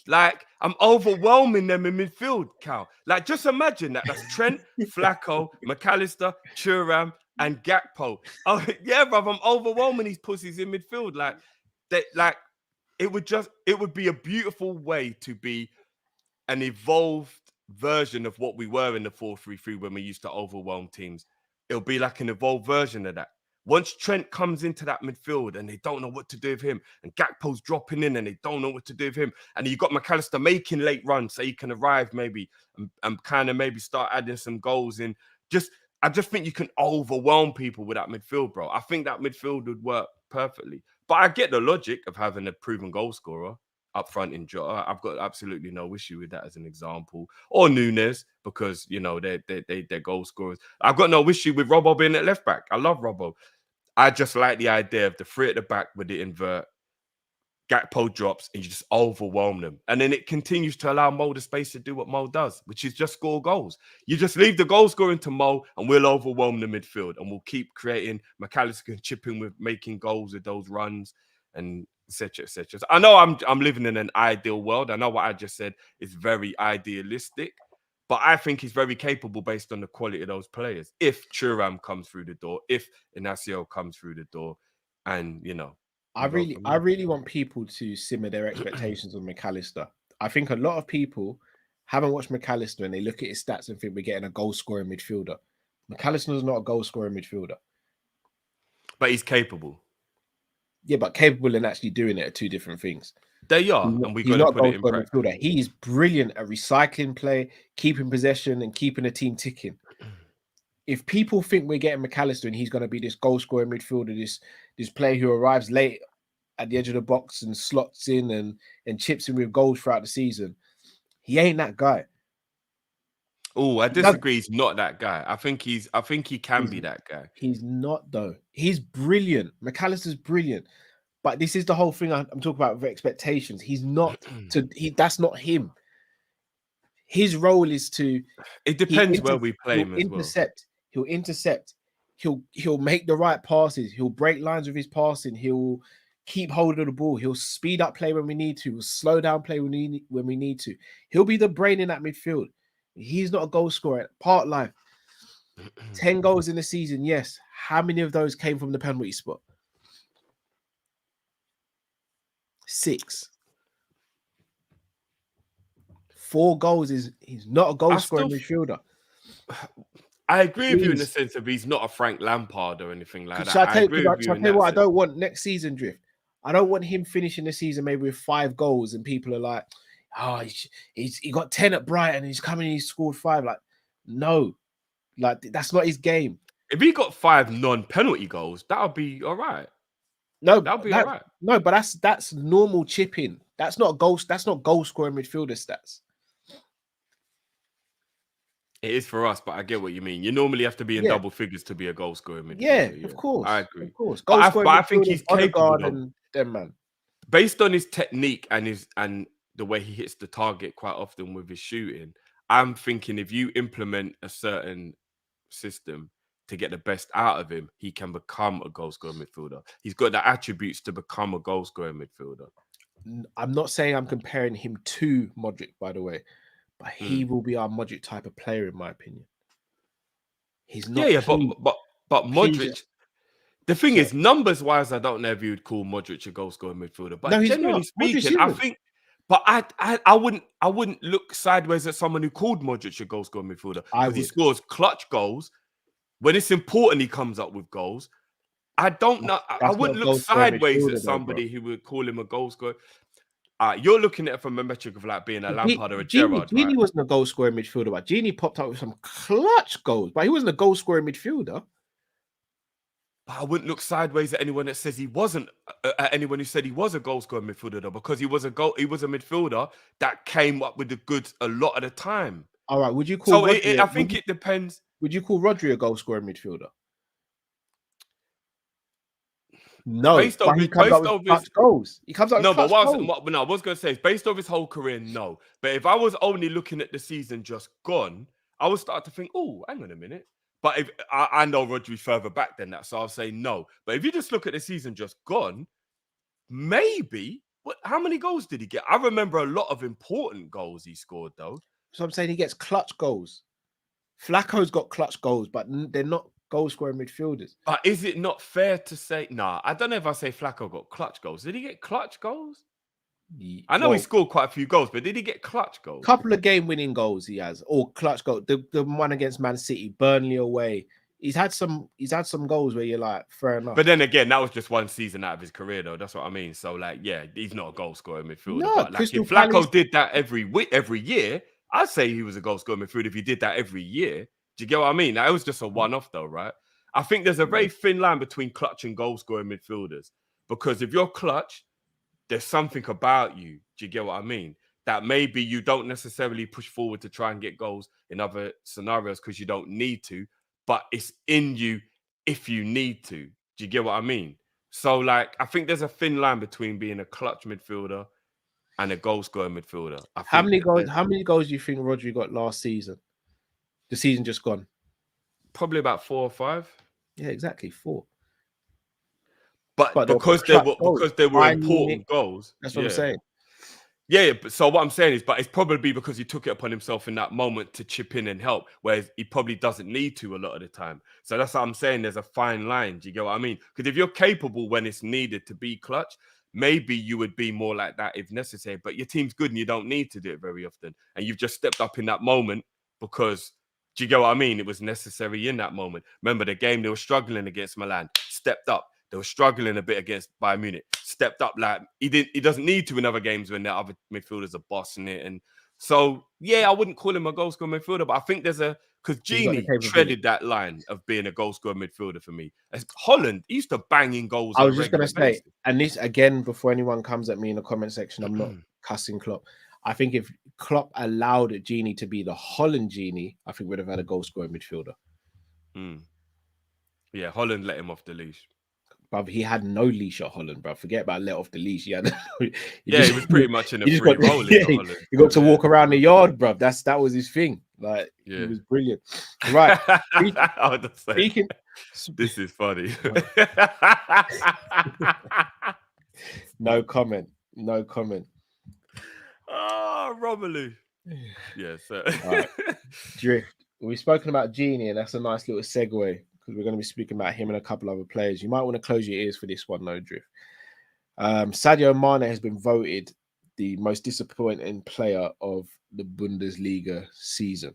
Like, I'm overwhelming them in midfield, Cal. Like, just imagine that. That's Trent, Flacco, McAllister, Thuram, and Gakpo. Oh, yeah, bruv, I'm overwhelming these pussies in midfield. It would be a beautiful way to be an evolved version of what we were in the 4-3-3 when we used to overwhelm teams. It'll be like an evolved version of that. Once Trent comes into that midfield and they don't know what to do with him, and Gakpo's dropping in and they don't know what to do with him, and you got McAllister making late runs so he can arrive maybe and kind of maybe start adding some goals in. I just think you can overwhelm people with that midfield, bro. I think that midfield would work perfectly. But I get the logic of having a proven goal scorer up front in Jota. I've got absolutely no issue with that as an example. Or Nunes, because, you know, they're goal scorers. I've got no issue with Robbo being at left back. I love Robbo. I just like the idea of the three at the back with the invert. Gakpo drops and you just overwhelm them. And then it continues to allow Mo the space to do what Mo does, which is just score goals. You just leave the goal scoring to Mo and we'll overwhelm the midfield and we'll keep creating. McAllister can chip in with making goals with those runs and etc. etc. So I know I'm living in an ideal world. I know what I just said is very idealistic, but I think he's very capable based on the quality of those players. If Thuram comes through the door, if Inacio comes through the door, and, you know, I really want people to simmer their expectations on McAllister. I think a lot of people haven't watched McAllister and they look at his stats and think we're getting a goal-scoring midfielder. McAllister is not a goal-scoring midfielder. But he's capable. Yeah, but capable and actually doing it are two different things. They are, and we got to put it in practice. Midfielder. He is brilliant at recycling play, keeping possession, and keeping a team ticking. If people think we're getting McAllister and he's going to be this goal-scoring midfielder, this player who arrives late at the edge of the box and slots in and chips in with goals throughout the season, he ain't that guy. Oh, I disagree. He's not that guy. I think he can be that guy. He's not, though. He's brilliant. McAllister's brilliant. But this is the whole thing I'm talking about with expectations. He's not that's not him. His role is to. It depends where we play him as well. He'll intercept. He'll make the right passes. He'll break lines with his passing. He'll keep hold of the ball. He'll speed up play when we need to. He'll slow down play when we need to. He'll be the brain in that midfield. He's not a goal scorer. Part life. 10 goals in the season, yes. How many of those came from the penalty spot? 6. 4 goals he's not a goal scoring midfielder. I agree with you in the sense of he's not a Frank Lampard or anything like that. I tell you what I don't want next season, Drift. I don't want him finishing the season maybe with 5 goals and people are like, oh, he got 10 at Brighton and he's coming and he scored 5. Like, no, like that's not his game. If he got 5 non-penalty goals, that'll be all right. No, that'll be all right. No, but that's normal chipping. That's not goal scoring midfielder stats. It is for us, but I get what you mean. You normally have to be in double figures to be a goal scorer midfielder. Yeah, of course. I agree. Of course. But I think he's capable of them, man. Based on his technique and the way he hits the target quite often with his shooting, I'm thinking if you implement a certain system to get the best out of him, he can become a goal scoring midfielder. He's got the attributes to become a goal scoring midfielder. I'm not saying I'm comparing him to Modric, by the way, but he will be our Modric type of player, in my opinion. He's not. Yeah, but Modric. The thing is, numbers wise, I don't know if you would call Modric a goal scoring midfielder. But generally speaking, I think. But I wouldn't look sideways at someone who called Modric a goal scoring midfielder because he scores clutch goals. When it's important, he comes up with goals. I don't know. I wouldn't look sideways at somebody who would call him a goal scorer. You're looking at it from a metric of like being a Lampard or a Gerrard. Gini wasn't a goal scoring midfielder, but Gini popped up with some clutch goals, but he wasn't a goal scoring midfielder. But I wouldn't look sideways at anyone that says he wasn't. At anyone who said he was a goal scoring midfielder, though, because he was a midfielder that came up with the goods a lot of the time. All right, would you call? So I think it depends. Would you call Rodri a goal scoring midfielder? No, Based but off he his, comes up based with off his, clutch goals. He comes up with no, but clutch what I goals. was, no, what I was going to say is based off his whole career, no. But if I was only looking at the season just gone, I would start to think, oh, hang on a minute. But if I know Rodri's further back than that, so I'll say no. But if you just look at the season just gone, maybe. What? How many goals did he get? I remember a lot of important goals he scored, though. So I'm saying he gets clutch goals. Flacco's got clutch goals, but they're not goal scoring midfielders. But is it not fair to say? Nah, I don't know if I say Flacco got clutch goals. Did he get clutch goals? I know he scored quite a few goals, but did he get clutch goals? Couple of game-winning goals he has, or clutch goal. The one against Man City, Burnley away. He's had some goals where you're like, fair enough. But then again, that was just one season out of his career, though. That's what I mean. So, like, yeah, he's not a goal scoring midfielder. No, but like, Crystal if Flacco Palace- did that every year, I'd say he was a goal scoring midfielder if he did that every year. Do you get what I mean? That was just a one-off, though, right? I think there's a very thin line between clutch and goal scoring midfielders, because if you're clutch, there's something about you. Do you get what I mean? That maybe you don't necessarily push forward to try and get goals in other scenarios because you don't need to, but it's in you if you need to. Do you get what I mean? So, like, I think there's a thin line between being a clutch midfielder and a goal scoring midfielder. How many goals do you think Rodri got last season? The season just gone. Probably about 4 or 5. Yeah, exactly 4. But because they were important goals. That's what I'm saying. Yeah, but so what I'm saying is, but it's probably because he took it upon himself in that moment to chip in and help, whereas he probably doesn't need to a lot of the time. So that's what I'm saying. There's a fine line. Do you get what I mean? Because if you're capable when it's needed to be clutch, maybe you would be more like that if necessary. But your team's good and you don't need to do it very often. And you've just stepped up in that moment because, do you get what I mean? It was necessary in that moment. Remember the game, they were struggling against Milan, stepped up. They were struggling a bit against Bayern Munich, stepped up. Like he doesn't need to in other games when the other midfielders are bossing it. And so, yeah, I wouldn't call him a goal scorer midfielder, but I think because Gini treaded that line of being a goal scorer midfielder for me. As Holland, he used to bang in goals. I was just going to say, and this again, before anyone comes at me in the comment section, I'm not cussing Klopp. I think if Klopp allowed Gini to be the Holland Gini, I think we'd have had a goal scorer midfielder. Yeah, Holland let him off the leash. But he had no leash at Holland, bro. Forget about let off the leash. He had he was pretty much in a free roll. He got to walk around the yard, bro. That was his thing. Like, he was brilliant. Right. Speaking, this is funny. No comment. No comment. Oh, Romelu. Yes. Right. Drift. We've spoken about Genie, and that's a nice little segue, because we're going to be speaking about him and a couple other players. You might want to close your ears for this one, though, Drift. Sadio Mane has been voted the most disappointing player of the Bundesliga season.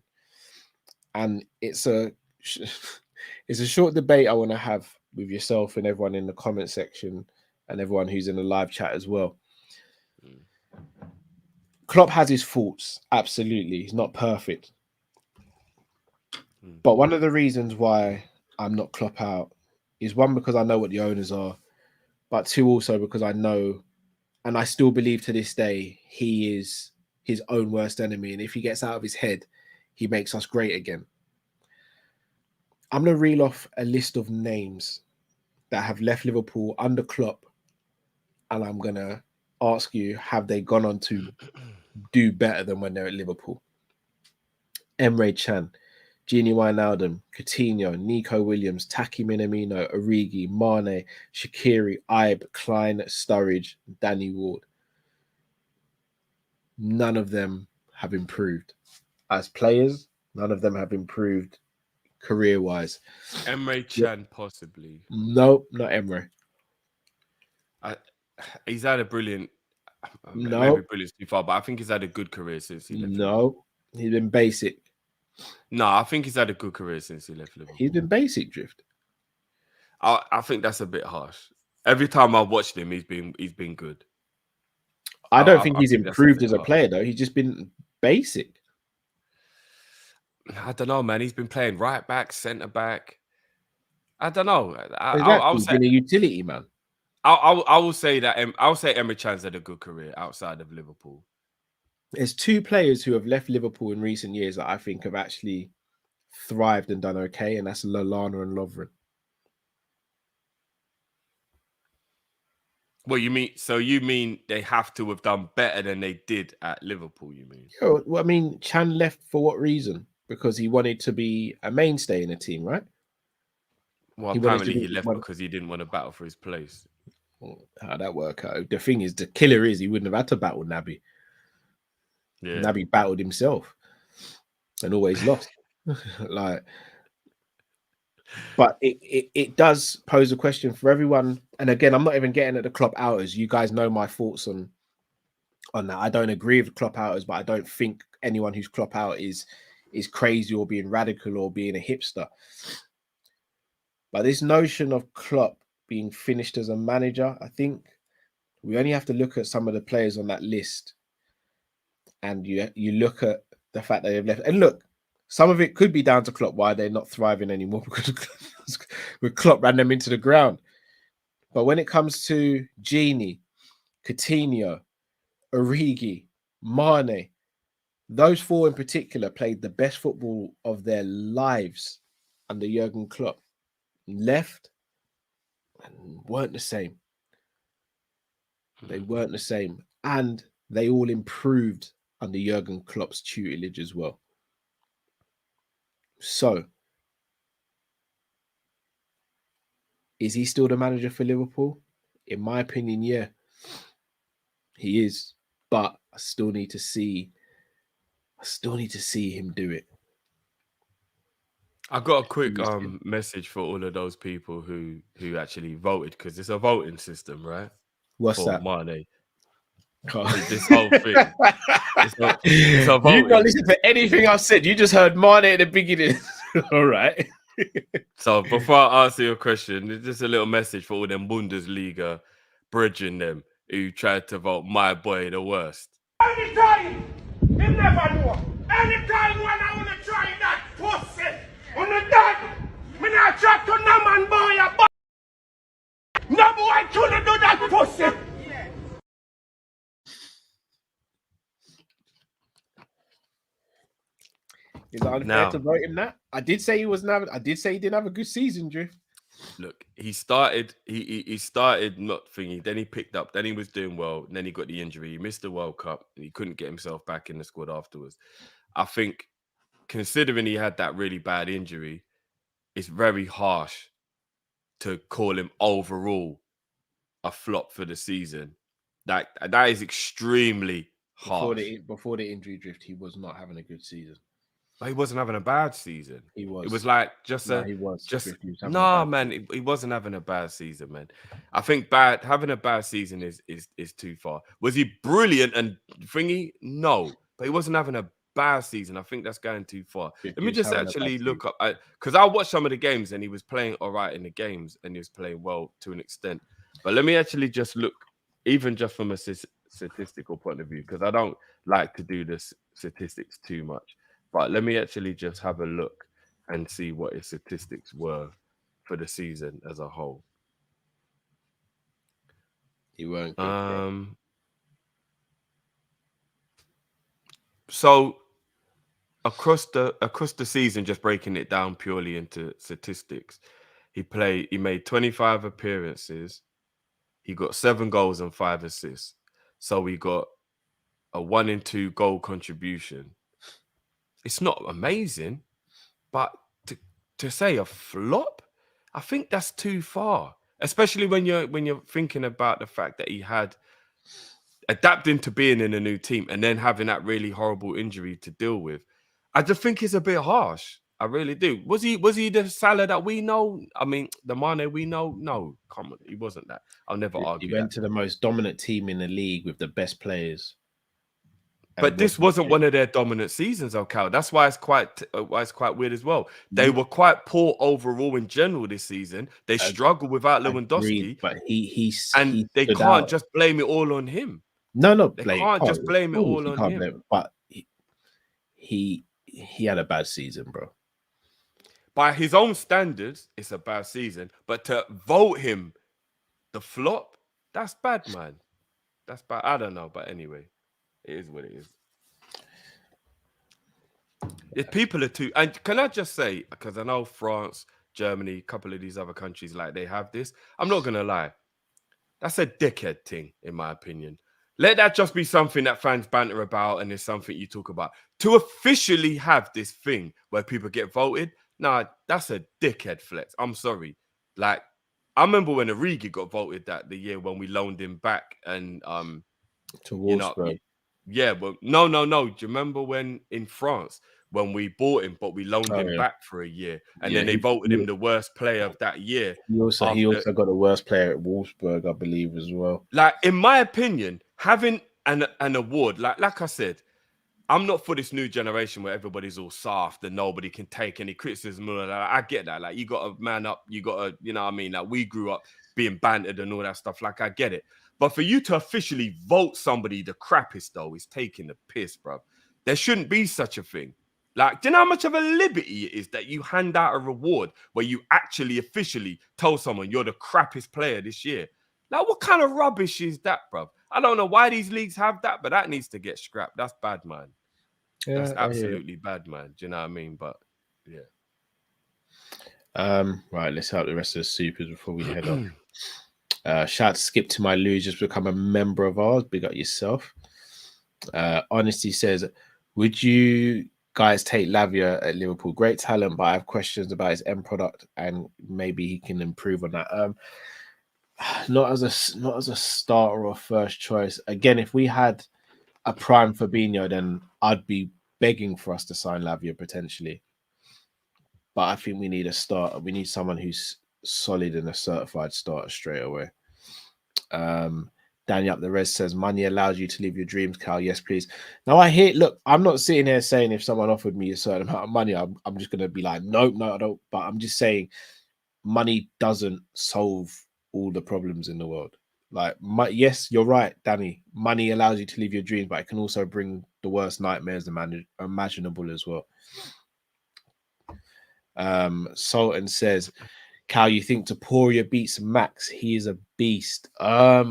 And it's a short debate I want to have with yourself and everyone in the comment section and everyone who's in the live chat as well. Klopp has his faults, absolutely. He's not perfect. But one of the reasons why I'm not Klopp out is, one, because I know what the owners are, but two, also because I know, and I still believe to this day, he is his own worst enemy. And if he gets out of his head, he makes us great again. I'm going to reel off a list of names that have left Liverpool under Klopp, and I'm going to ask you, have they gone on to do better than when they're at Liverpool? Emre Can, Gini Wijnaldum, Coutinho, Nico Williams, Taki Minamino, Origi, Mane, Shaqiri, Ibe, Klein, Sturridge, Danny Ward. None of them have improved as players. None of them have improved career-wise. Emre Can, possibly. No, not Emre. He's had a brilliant... No. Maybe brilliant too far, but I think he's had a good career since he left. No, he's been basic. No, I think he's had a good career since he left Liverpool. He's been basic, Drift. I think that's a bit harsh. Every time I've watched him, he's been good. I don't think he's improved as a player, though. He's just been basic. I don't know, man. He's been playing right back, centre back. I don't know. He's been a utility man. I will say that. I'll say Emre Can's had a good career outside of Liverpool. There's two players who have left Liverpool in recent years that I think have actually thrived and done okay, and that's Lallana and Lovren. What you mean? So you mean they have to have done better than they did at Liverpool? You mean? Well, I mean, Chan left for what reason? Because he wanted to be a mainstay in the team, right? Well, He wanted to apparently be he left one. because he didn't want to battle for his place. How'd that work out? The thing is, the killer is he wouldn't have had to battle Naby. Yeah. Naby battled himself and always lost. Like, but it does pose a question for everyone. And again, I'm not even getting at the Klopp outers. You guys know my thoughts on that. I don't agree with Klopp outers, but I don't think anyone who's Klopp out is crazy or being radical or being a hipster. But this notion of Klopp being finished as a manager, I think we only have to look at some of the players on that list, and you look at the fact that they've left. And look, some of it could be down to Klopp why they're not thriving anymore because with Klopp ran them into the ground. But when it comes to Gini, Coutinho, Origi, Mane, those four in particular played the best football of their lives under Jurgen Klopp. Left and weren't the same. They weren't the same. And they all improved under Jurgen Klopp's tutelage as well. So, is he still the manager for Liverpool? In my opinion, yeah. He is. But I still need to see him do it. I got a quick message for all of those people who actually voted, because it's a voting system, right? What's for that? Mane. This whole thing. It's a voting. You not listen to anything I've said. You just heard Mane at the beginning. All right. So before I answer your question, it's just a little message for all them Bundesliga bridging them who tried to vote my boy the worst. Anytime, you never know. Anytime when I want to try that pussy, on the dad, me not try to no man boy, but no boy to do that pussy. Is it unfair to vote him that? I did say he didn't have a good season, Drift. Look, he started not thingy, then he picked up, then he was doing well, and then he got the injury. He missed the World Cup, and he couldn't get himself back in the squad afterwards. I think, considering he had that really bad injury, it's very harsh to call him overall a flop for the season. That is extremely harsh. Before the injury, Drift, he was not having a good season. But he wasn't having a bad season. He was. It was like he was. He wasn't having a bad season, man. I think having a bad season is too far. Was he brilliant and thingy? No, but he wasn't having a bad season. I think that's going too far. Let me just actually look up, because I watched some of the games and he was playing all right in the games and he was playing well to an extent. But let me actually just look, even just from a statistical point of view, because I don't like to do the statistics too much. But let me actually just have a look and see what his statistics were for the season as a whole. He weren't good, so across the season, just breaking it down purely into statistics, he made 25 appearances. He got 7 goals and 5 assists. So we got a 1 in 2 goal contribution. It's not amazing, but to say a flop, I think that's too far. Especially when you're thinking about the fact that he had adapting to being in a new team and then having that really horrible injury to deal with. I just think it's a bit harsh. I really do. Was he the Salah that we know? I mean, the Mane we know? No, come on, he wasn't that. I'll never argue. He went to the most dominant team in the league with the best players. But this wasn't one of their dominant seasons, Cal. That's why it's quite weird as well. They were quite poor overall in general this season. They struggled without Lewandowski, but they can't just blame it all on him. No, they can't just blame it all on him. But he had a bad season, bro. By his own standards, it's a bad season. But to vote him the flop, that's bad, man. That's bad. I don't know, but anyway. It is what it is. If people are too, and can I just say, because I know France, Germany, a couple of these other countries, like they have this. I'm not gonna lie. That's a dickhead thing, in my opinion. Let that just be something that fans banter about and it's something you talk about. To officially have this thing where people get voted, nah, that's a dickhead flex. I'm sorry. Like, I remember when Origi got voted that the year when we loaned him back and to you know, Wolfsburg. yeah, but no. Do you remember when in France when we bought him, but we loaned him back for a year, and then they voted him the worst player of that year? He also got the worst player at Wolfsburg, I believe, as well. Like, in my opinion, having an award, like I said, I'm not for this new generation where everybody's all soft and nobody can take any criticism. I get that. Like, you got to man up. You got to, you know what I mean? Like, we grew up being bantered and all that stuff. Like, I get it. But for you to officially vote somebody the crappiest, though, is taking the piss, bro. There shouldn't be such a thing. Like, do you know how much of a liberty it is that you hand out a reward where you actually officially tell someone you're the crappiest player this year? Like, what kind of rubbish is that, bro? I don't know why these leagues have that, but that needs to get scrapped. That's bad, man. Yeah, that's absolutely bad, man. Do you know what I mean? But yeah. Right, let's help the rest of the supers before we head off. Shout skip to my Lou, just become a member of ours. Big up yourself. Honesty says, would you guys take Lavia at Liverpool? Great talent, but I have questions about his end product and maybe he can improve on that. Not as a starter or first choice. Again, if we had a prime Fabinho, then I'd be begging for us to sign Lavia potentially. But I think we need a starter. We need someone who's solid and a certified starter straight away. Danny up the res says, money allows you to live your dreams, Cal. Yes, please. Now I hear, look, I'm not sitting here saying if someone offered me a certain amount of money, I'm just going to be like, no, I don't. But I'm just saying money doesn't solve all the problems in the world. Like, yes, you're right, Danny. Money allows you to live your dreams, but it can also bring the worst nightmares imaginable as well. Sultan says, Cal, you think Taporia beats Max? He is a beast. I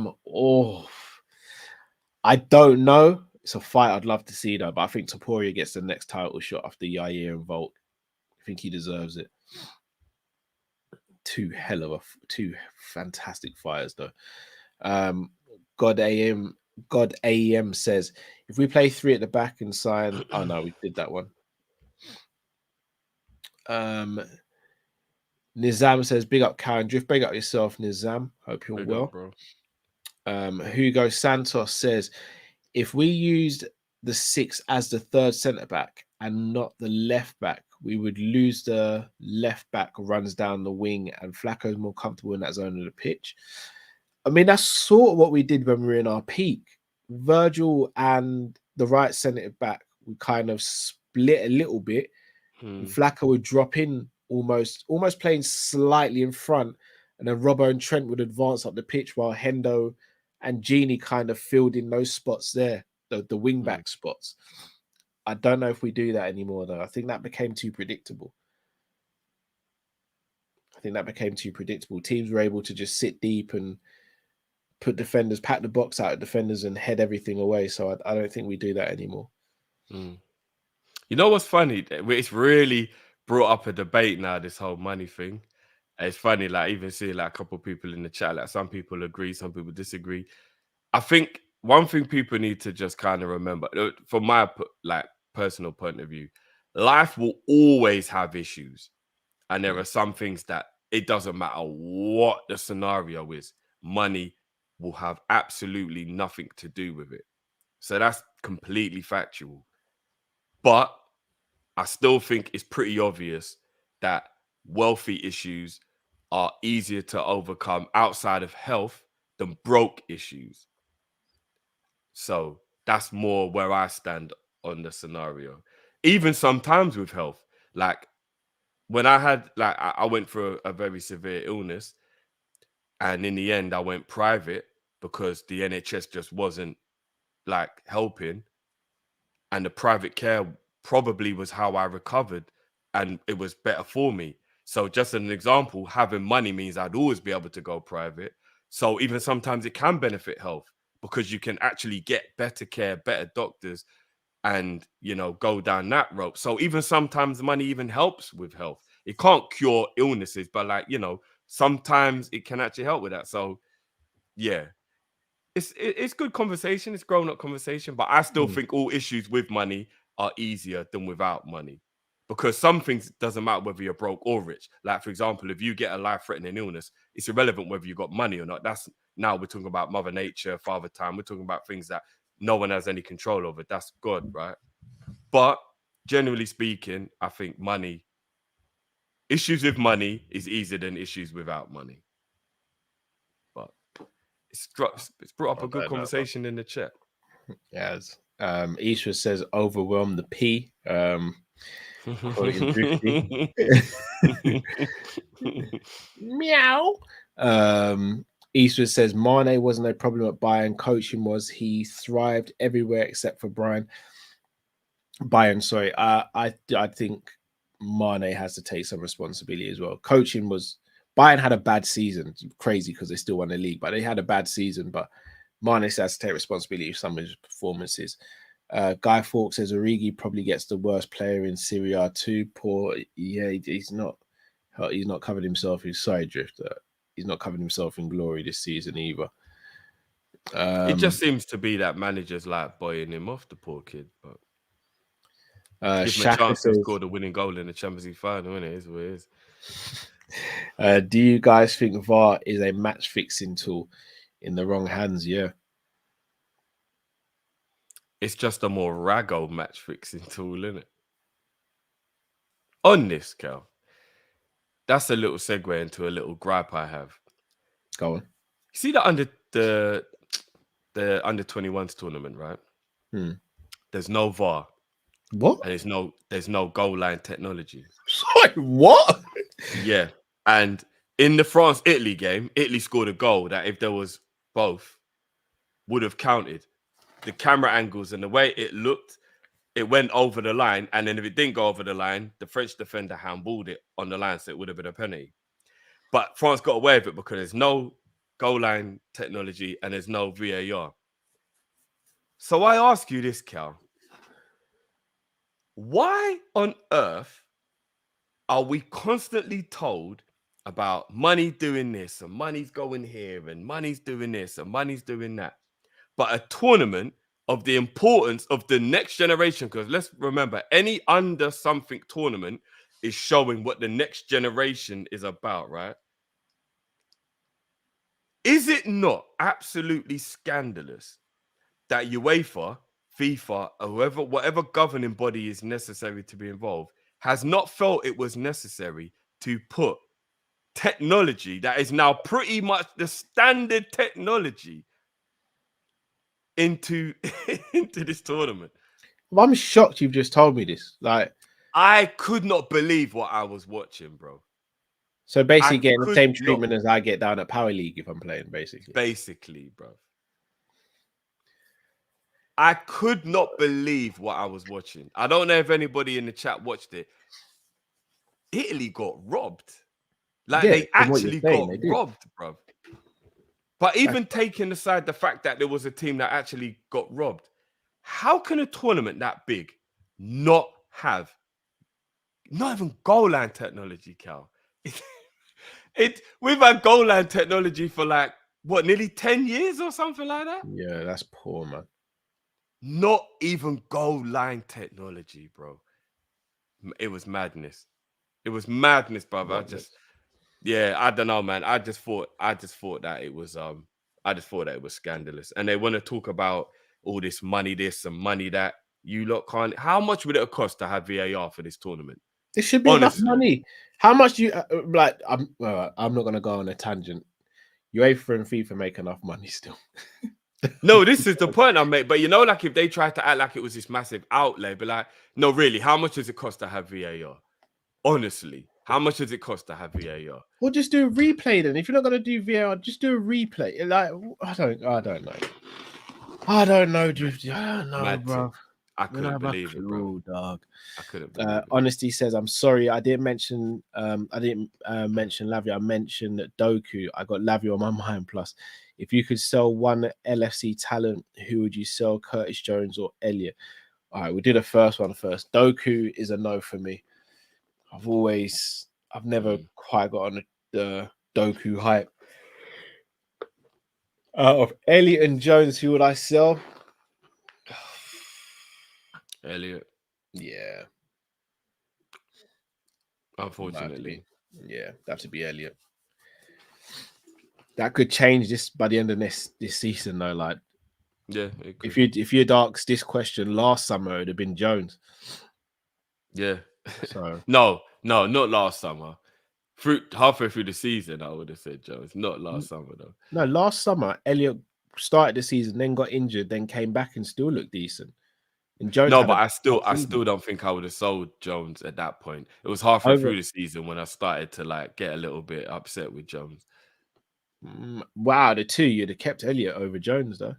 don't know. It's a fight I'd love to see, though. But I think Taporia gets the next title shot after Yair and Volk. I think he deserves it. Two fantastic fighters, though. God AM says, if we play 3 at the back and sign, oh no, we did that one. Nizam says, big up Karen Drift, big up yourself, Nizam. Hope you're well, bro. Hugo Santos says, if we used the 6 as the third centre back and not the left back, we would lose the left back runs down the wing and Flacco's more comfortable in that zone of the pitch. I mean, that's sort of what we did when we were in our peak. Virgil and the right centre back, we kind of split a little bit. And Flacco would drop in almost playing slightly in front, and then Robbo and Trent would advance up the pitch while Hendo and Genie kind of filled in those spots there, the wing back spots. I don't know if we do that anymore, though. I think that became too predictable. Teams were able to just sit deep and put defenders, pack the box out of defenders and head everything away. So I don't think we do that anymore. You know what's funny? It's really brought up a debate now, this whole money thing. It's funny, like, even seeing like a couple of people in the chat, like some people agree, some people disagree. I think one thing people need to just kind of remember, from my like personal point of view, life will always have issues. And there are some things that it doesn't matter what the scenario is, money will have absolutely nothing to do with it. So that's completely factual. But I still think it's pretty obvious that wealthy issues are easier to overcome outside of health than broke issues. So that's more where I stand on the scenario. Even sometimes with health, like when I had, like, I went for a very severe illness, and in the end, I went private because the NHS just wasn't like helping, and the private care probably was how I recovered, and it was better for me. So just an example, having money means I'd always be able to go private. So even sometimes it can benefit health because you can actually get better care, better doctors, and, you know, go down that rope. So even sometimes money even helps with health. It can't cure illnesses, but, like, you know, sometimes it can actually help with that. So yeah, it's good conversation. It's grown up conversation, but I still think all issues with money are easier than without money, because some things doesn't matter whether you're broke or rich. Like, for example, if you get a life-threatening illness, it's irrelevant whether you got money or not. That's now we're talking about Mother Nature, Father Time. We're talking about things that no one has any control over. That's God, right? But generally speaking, I think issues with money is easier than issues without money. But it's brought up a good conversation in the chat. Yes. Isha says overwhelm the P. Meow. Isha says Mane wasn't a problem at Bayern. Coaching was. He thrived everywhere except for Bayern. Sorry. I think Mane has to take some responsibility as well. Coaching was. Bayern had a bad season. Crazy because they still won the league, but they had a bad season. But Mane has to take responsibility for some of his performances. Guy Fawkes says Origi probably gets the worst player in Serie A too. Poor, yeah, he's not covered himself. He's sorry, Drifter. He's not covered himself in glory this season either. It just seems to be that managers like boying him off, the poor kid. But give him a chance to score the winning goal in the Champions League final, innit? It is what it is. Do you guys think VAR is a match fixing tool in the wrong hands? Yeah. It's just a more raggo match fixing tool, isn't it? On this, Cal, that's a little segue into a little gripe I have. Go on. You see that under the under 21s tournament, right? There's no VAR. What? And there's no goal line technology. Sorry, what? Yeah. And in the France-Italy game, Italy scored a goal that if there was both would have counted. The camera angles and the way it looked, it went over the line. And then if it didn't go over the line, the French defender handballed it on the line, so it would have been a penalty. But France got away with it because there's no goal line technology and there's no VAR. So I ask you this, Cal. Why on earth are we constantly told about money doing this and money's going here and money's doing this and money's doing that? But a tournament of the importance of the next generation, because let's remember, any under something tournament is showing what the next generation is about, right? Is it not absolutely scandalous that UEFA, FIFA, or whatever governing body is necessary to be involved, has not felt it was necessary to put technology that is now pretty much the standard technology into this tournament? Well, I'm shocked you've just told me this. Like, I could not believe what I was watching, bro. So basically getting the same treatment as I get down at Power League if I'm playing, basically. Basically, bro. I could not believe what I was watching. I don't know if anybody in the chat watched it. Italy got robbed. Like, they actually got robbed, bro. But even taking aside the fact that there was a team that actually got robbed, how can a tournament that big not have not even goal line technology, Cal? We've had goal line technology for like, what, nearly 10 years or something like that? Yeah, that's poor, man. Not even goal line technology, bro. It was madness. It was madness, brother. I don't know, man. I just thought that it was scandalous. And they want to talk about all this money, this and money that. You lot can't. How much would it cost to have VAR for this tournament? It should be enough money. How much do you like? I'm not gonna go on a tangent. UEFA and FIFA make enough money still. No, this is the point I make. But you know, like if they try to act like it was this massive outlay, but like, no, really, how much does it cost to have VAR? Honestly, how much does it cost to have VAR? Well, just do a replay then. If you're not gonna do VAR, just do a replay. Like, I don't know. I don't know, Drifty. I don't know, bro. I couldn't believe it, bro. Dog. I couldn't believe it. Honesty says, I'm sorry, I didn't mention Lavia. I mentioned Doku. I got Lavia on my mind. Plus, if you could sell one LFC talent, who would you sell? Curtis Jones or Elliot? All right, we'll do the first one first. Doku is a no for me. I've never quite got on the Doku hype. Out of Elliot and Jones, who would I sell? Elliot, Yeah, unfortunately. that to be Elliot. That could change this by the end of this season, though. Like, Yeah, it could. if you'd asked this question last summer, it'd have been Jones. Yeah. So no, not last summer. Halfway through the season, I would have said Jones. Not last summer though. no, last summer Elliot started the season, then got injured, then came back and still looked decent. And Jones, No, but I still don't think I would have sold Jones at that point. It was halfway through the season when I started to like get a little bit upset with Jones. Wow, the two you'd have kept Elliot over Jones though.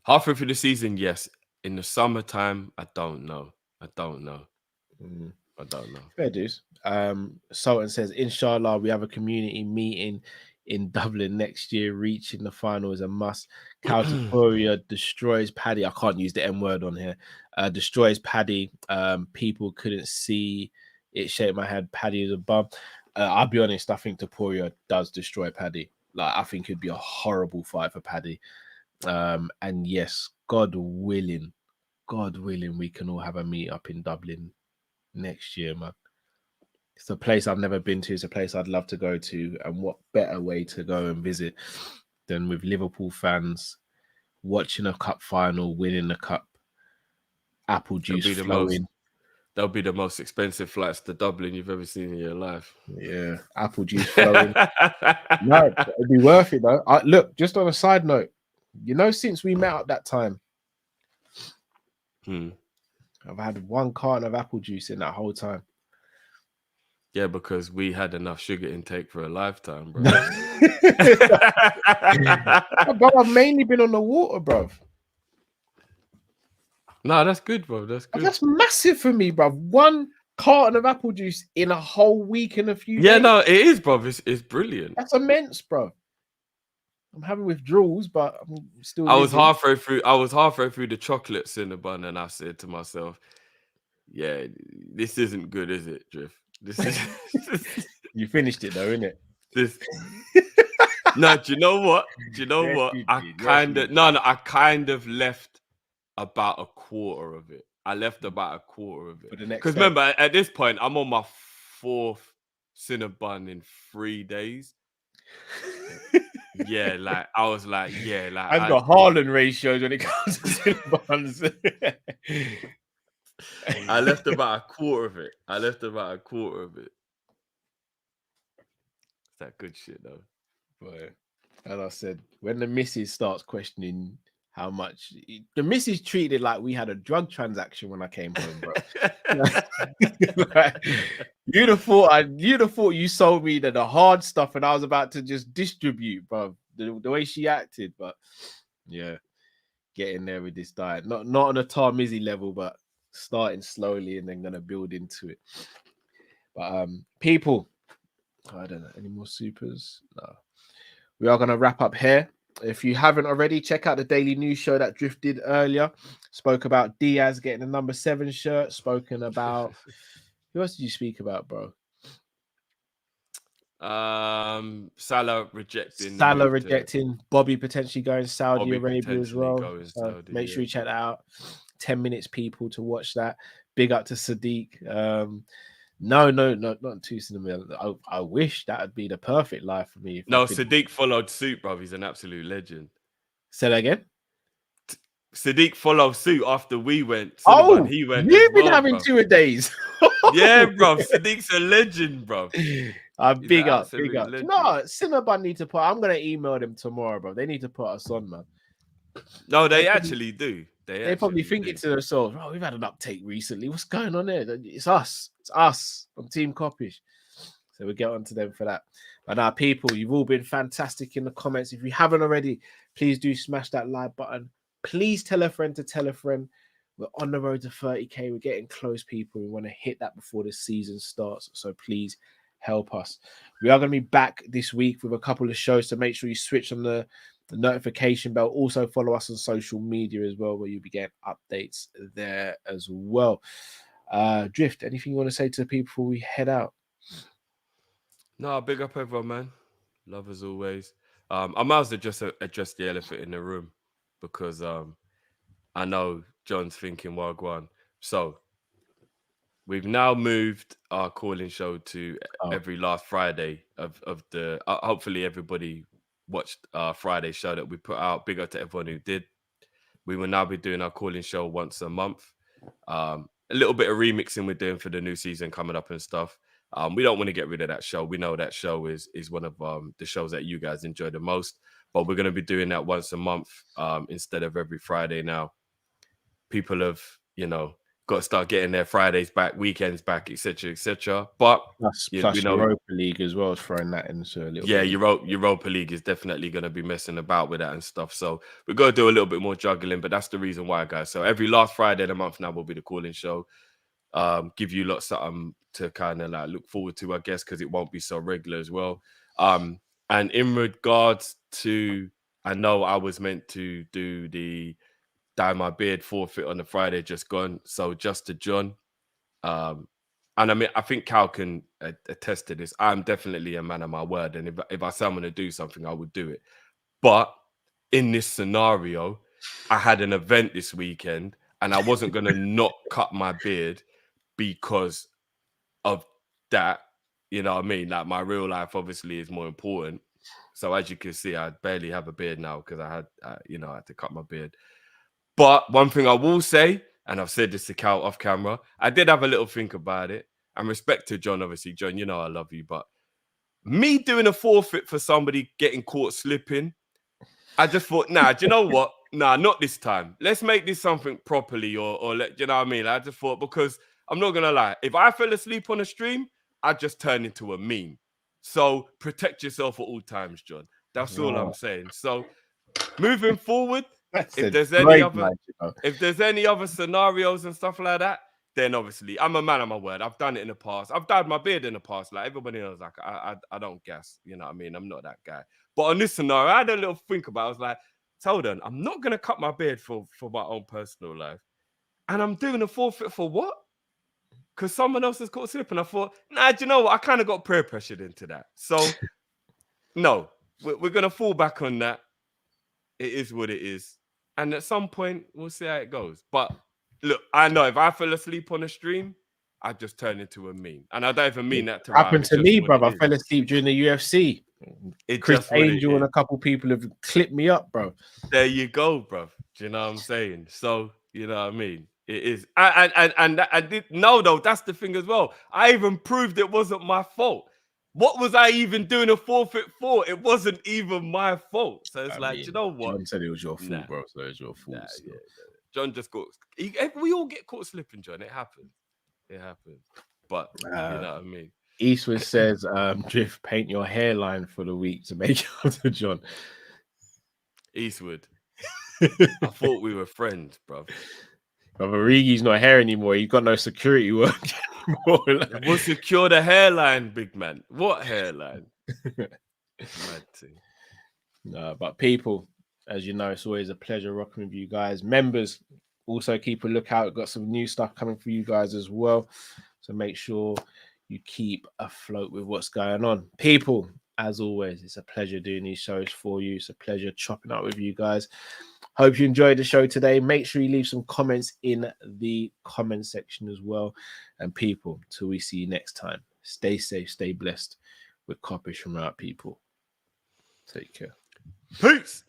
Halfway through the season, yes. In the summertime, I don't know. I don't know. Fair dues. Sultan says, Inshallah, we have a community meeting in Dublin next year. Reaching the final is a must. Caltaporia destroys Paddy. I can't use the M word on here. Destroys Paddy. People couldn't see it. Shake my head. Paddy is a bum. I'll be honest. I think Taporia does destroy Paddy. Like, I think it'd be a horrible fight for Paddy. And yes, God willing, we can all have a meet up in Dublin next year, man. It's a place I've never been to. It's a place I'd love to go to. And what better way to go and visit than with Liverpool fans watching a cup final, winning the cup, apple juice flowing. That'll be the most expensive flights to Dublin you've ever seen in your life. Yeah, apple juice flowing. No, it'd be worth it though. Look, just on a side note, you know, since we met up that time, I've had one carton of apple juice in that whole time. Yeah, because we had enough sugar intake for a lifetime, bro. Bro, I've mainly been on the water, bro. No, that's good, bro. That's good. That's massive for me, bro. One carton of apple juice in a whole week and a few days. Yeah, no, it is, bro. It's brilliant. That's immense, bro. I'm having withdrawals, but I'm still. I was halfway through the chocolate Cinnabon, and I said to myself, "Yeah, this isn't good, is it, Drift? This is." You finished it though, innit? No, do you know what? I kind of left about a quarter of it. Because remember, at this point, I'm on my 4th Cinnabon in 3 days. Yeah, like I was like, yeah, like I've got Haaland ratios when it comes to Cinnabons. I left about a quarter of it. It's that good shit though. But as I said, when the missus starts questioning how much, the missus treated it like we had a drug transaction when I came home, bro. Like, you'd have thought you sold me the hard stuff and I was about to just distribute, bro. The way she acted, but yeah, getting there with this diet, not on a Tarmizi level, but starting slowly and then gonna build into it. But people, I don't know, any more supers? No. We are gonna wrap up here. If you haven't already, check out the daily news show that Drift did earlier. Spoke about Diaz getting a number 7 shirt. Spoken about who else did you speak about, bro? Salah rejecting. Bobby potentially going Saudi Arabia as well. So make sure you check that out. 10 minutes, people, to watch that. Big up to Sadiq. No, not too cinema. I wish that would be the perfect life for me. Sadiq followed suit, bro. He's an absolute legend. Say that again. Sadiq followed suit after we went. He went. You've been having 2-a-days. Yeah, bro. Sadiq's a legend, bro. Big up. Legend. No, Cinnabon need to put. I'm gonna email them tomorrow, bro. They need to put us on, man. No, they actually do. They probably think it to themselves. Oh, we've had an uptake recently. What's going on there? It's us. It's us on Team Kopish. So we'll get on to them for that. But now, people, you've all been fantastic in the comments. If you haven't already, please do smash that like button. Please tell a friend to tell a friend. We're on the road to 30k. We're getting close, people. We want to hit that before the season starts. So please help us. We are going to be back this week with a couple of shows. So make sure you switch on the notification bell. Also follow us on social media as well, where you'll be getting updates there as well. Drift, anything you want to say to the people before we head out? No, big up everyone, man. Love as always. I might as well just address the elephant in the room because I know John's thinking Wagwan. So we've now moved our calling show to every last Friday of the. Hopefully, everybody watched our Friday show that we put out. Big up to everyone who did. We will now be doing our calling show once a month. A little bit of remixing we're doing for the new season coming up and stuff. We don't want to get rid of that show. We know that show is one of the shows that you guys enjoy the most. But we're going to be doing that once a month instead of every Friday now. People have, got to start getting their Fridays back, weekends back, etc., etc. But plus we know Europa League as well is throwing that into a little. Yeah, bit. Europa League is definitely going to be messing about with that and stuff. So we're going to do a little bit more juggling, but that's the reason why, guys. So every last Friday of the month now will be the calling show. Give you lots something to kind of like look forward to, I guess, because it won't be so regular as well. And in regards to, I know I was meant to do the dye my beard forfeit on the Friday just gone. So just to John, and I mean, I think Cal can attest to this. I'm definitely a man of my word, and if I say I'm going to do something, I would do it. But in this scenario, I had an event this weekend, and I wasn't going to not cut my beard because of that. You know what I mean? Like, my real life obviously is more important. So as you can see, I barely have a beard now because I had to cut my beard. But one thing I will say, and I've said this to Cal off camera, I did have a little think about it. And respect to John, obviously. John, you know I love you. But me doing a forfeit for somebody getting caught slipping, I just thought, nah, do you know what? Nah, not this time. Let's make this something properly or let, you know what I mean? I just thought, because I'm not going to lie, if I fell asleep on a stream, I'd just turn into a meme. So protect yourself at all times, John. That's all I'm saying. So moving forward, if there's any other scenarios and stuff like that, then obviously I'm a man of my word. I've done it in the past. I've dyed my beard in the past. Like everybody knows, like I don't gas. You know what I mean? I'm not that guy. But on this scenario, I had a little think about it. I was like, hold on, I'm not gonna cut my beard for my own personal life. And I'm doing a forfeit for what? Because someone else has caught slipping. I thought, nah, do you know what? I kind of got peer pressured into that. So no, we're gonna fall back on that. It is what it is. And at some point, we'll see how it goes. But look, I know if I fell asleep on a stream, I just turn into a meme. And I don't even mean that to happened to me, bro. I fell asleep during the UFC. Chris Angel and a couple people have clipped me up, bro. There you go, bro. Do you know what I'm saying? So, you know what I mean? It is. I did know, though, that's the thing as well. I even proved it wasn't my fault. What was I even doing a forfeit for? It wasn't even my fault. So it's you know what? John said it was your fault, bro. So it's your fault. Yeah. John just got... We all get caught slipping, John. It happens. But, you know what I mean? Eastwood says, Drift, paint your hairline for the week to make it up to John. Eastwood. I thought we were friends, bro. Brother Rigi's not here anymore. He's got no security work anymore. We'll secure the hairline, big man. What hairline? Mad thing. No, but people, as you know, it's always a pleasure rocking with you guys. Members, also keep a lookout. We've got some new stuff coming for you guys as well. So make sure you keep afloat with what's going on. People, as always, it's a pleasure doing these shows for you. It's a pleasure chopping up with you guys. Hope you enjoyed the show today. Make sure you leave some comments in the comment section as well. And people, till we see you next time, stay safe, stay blessed with Kopish from our people. Take care. Peace.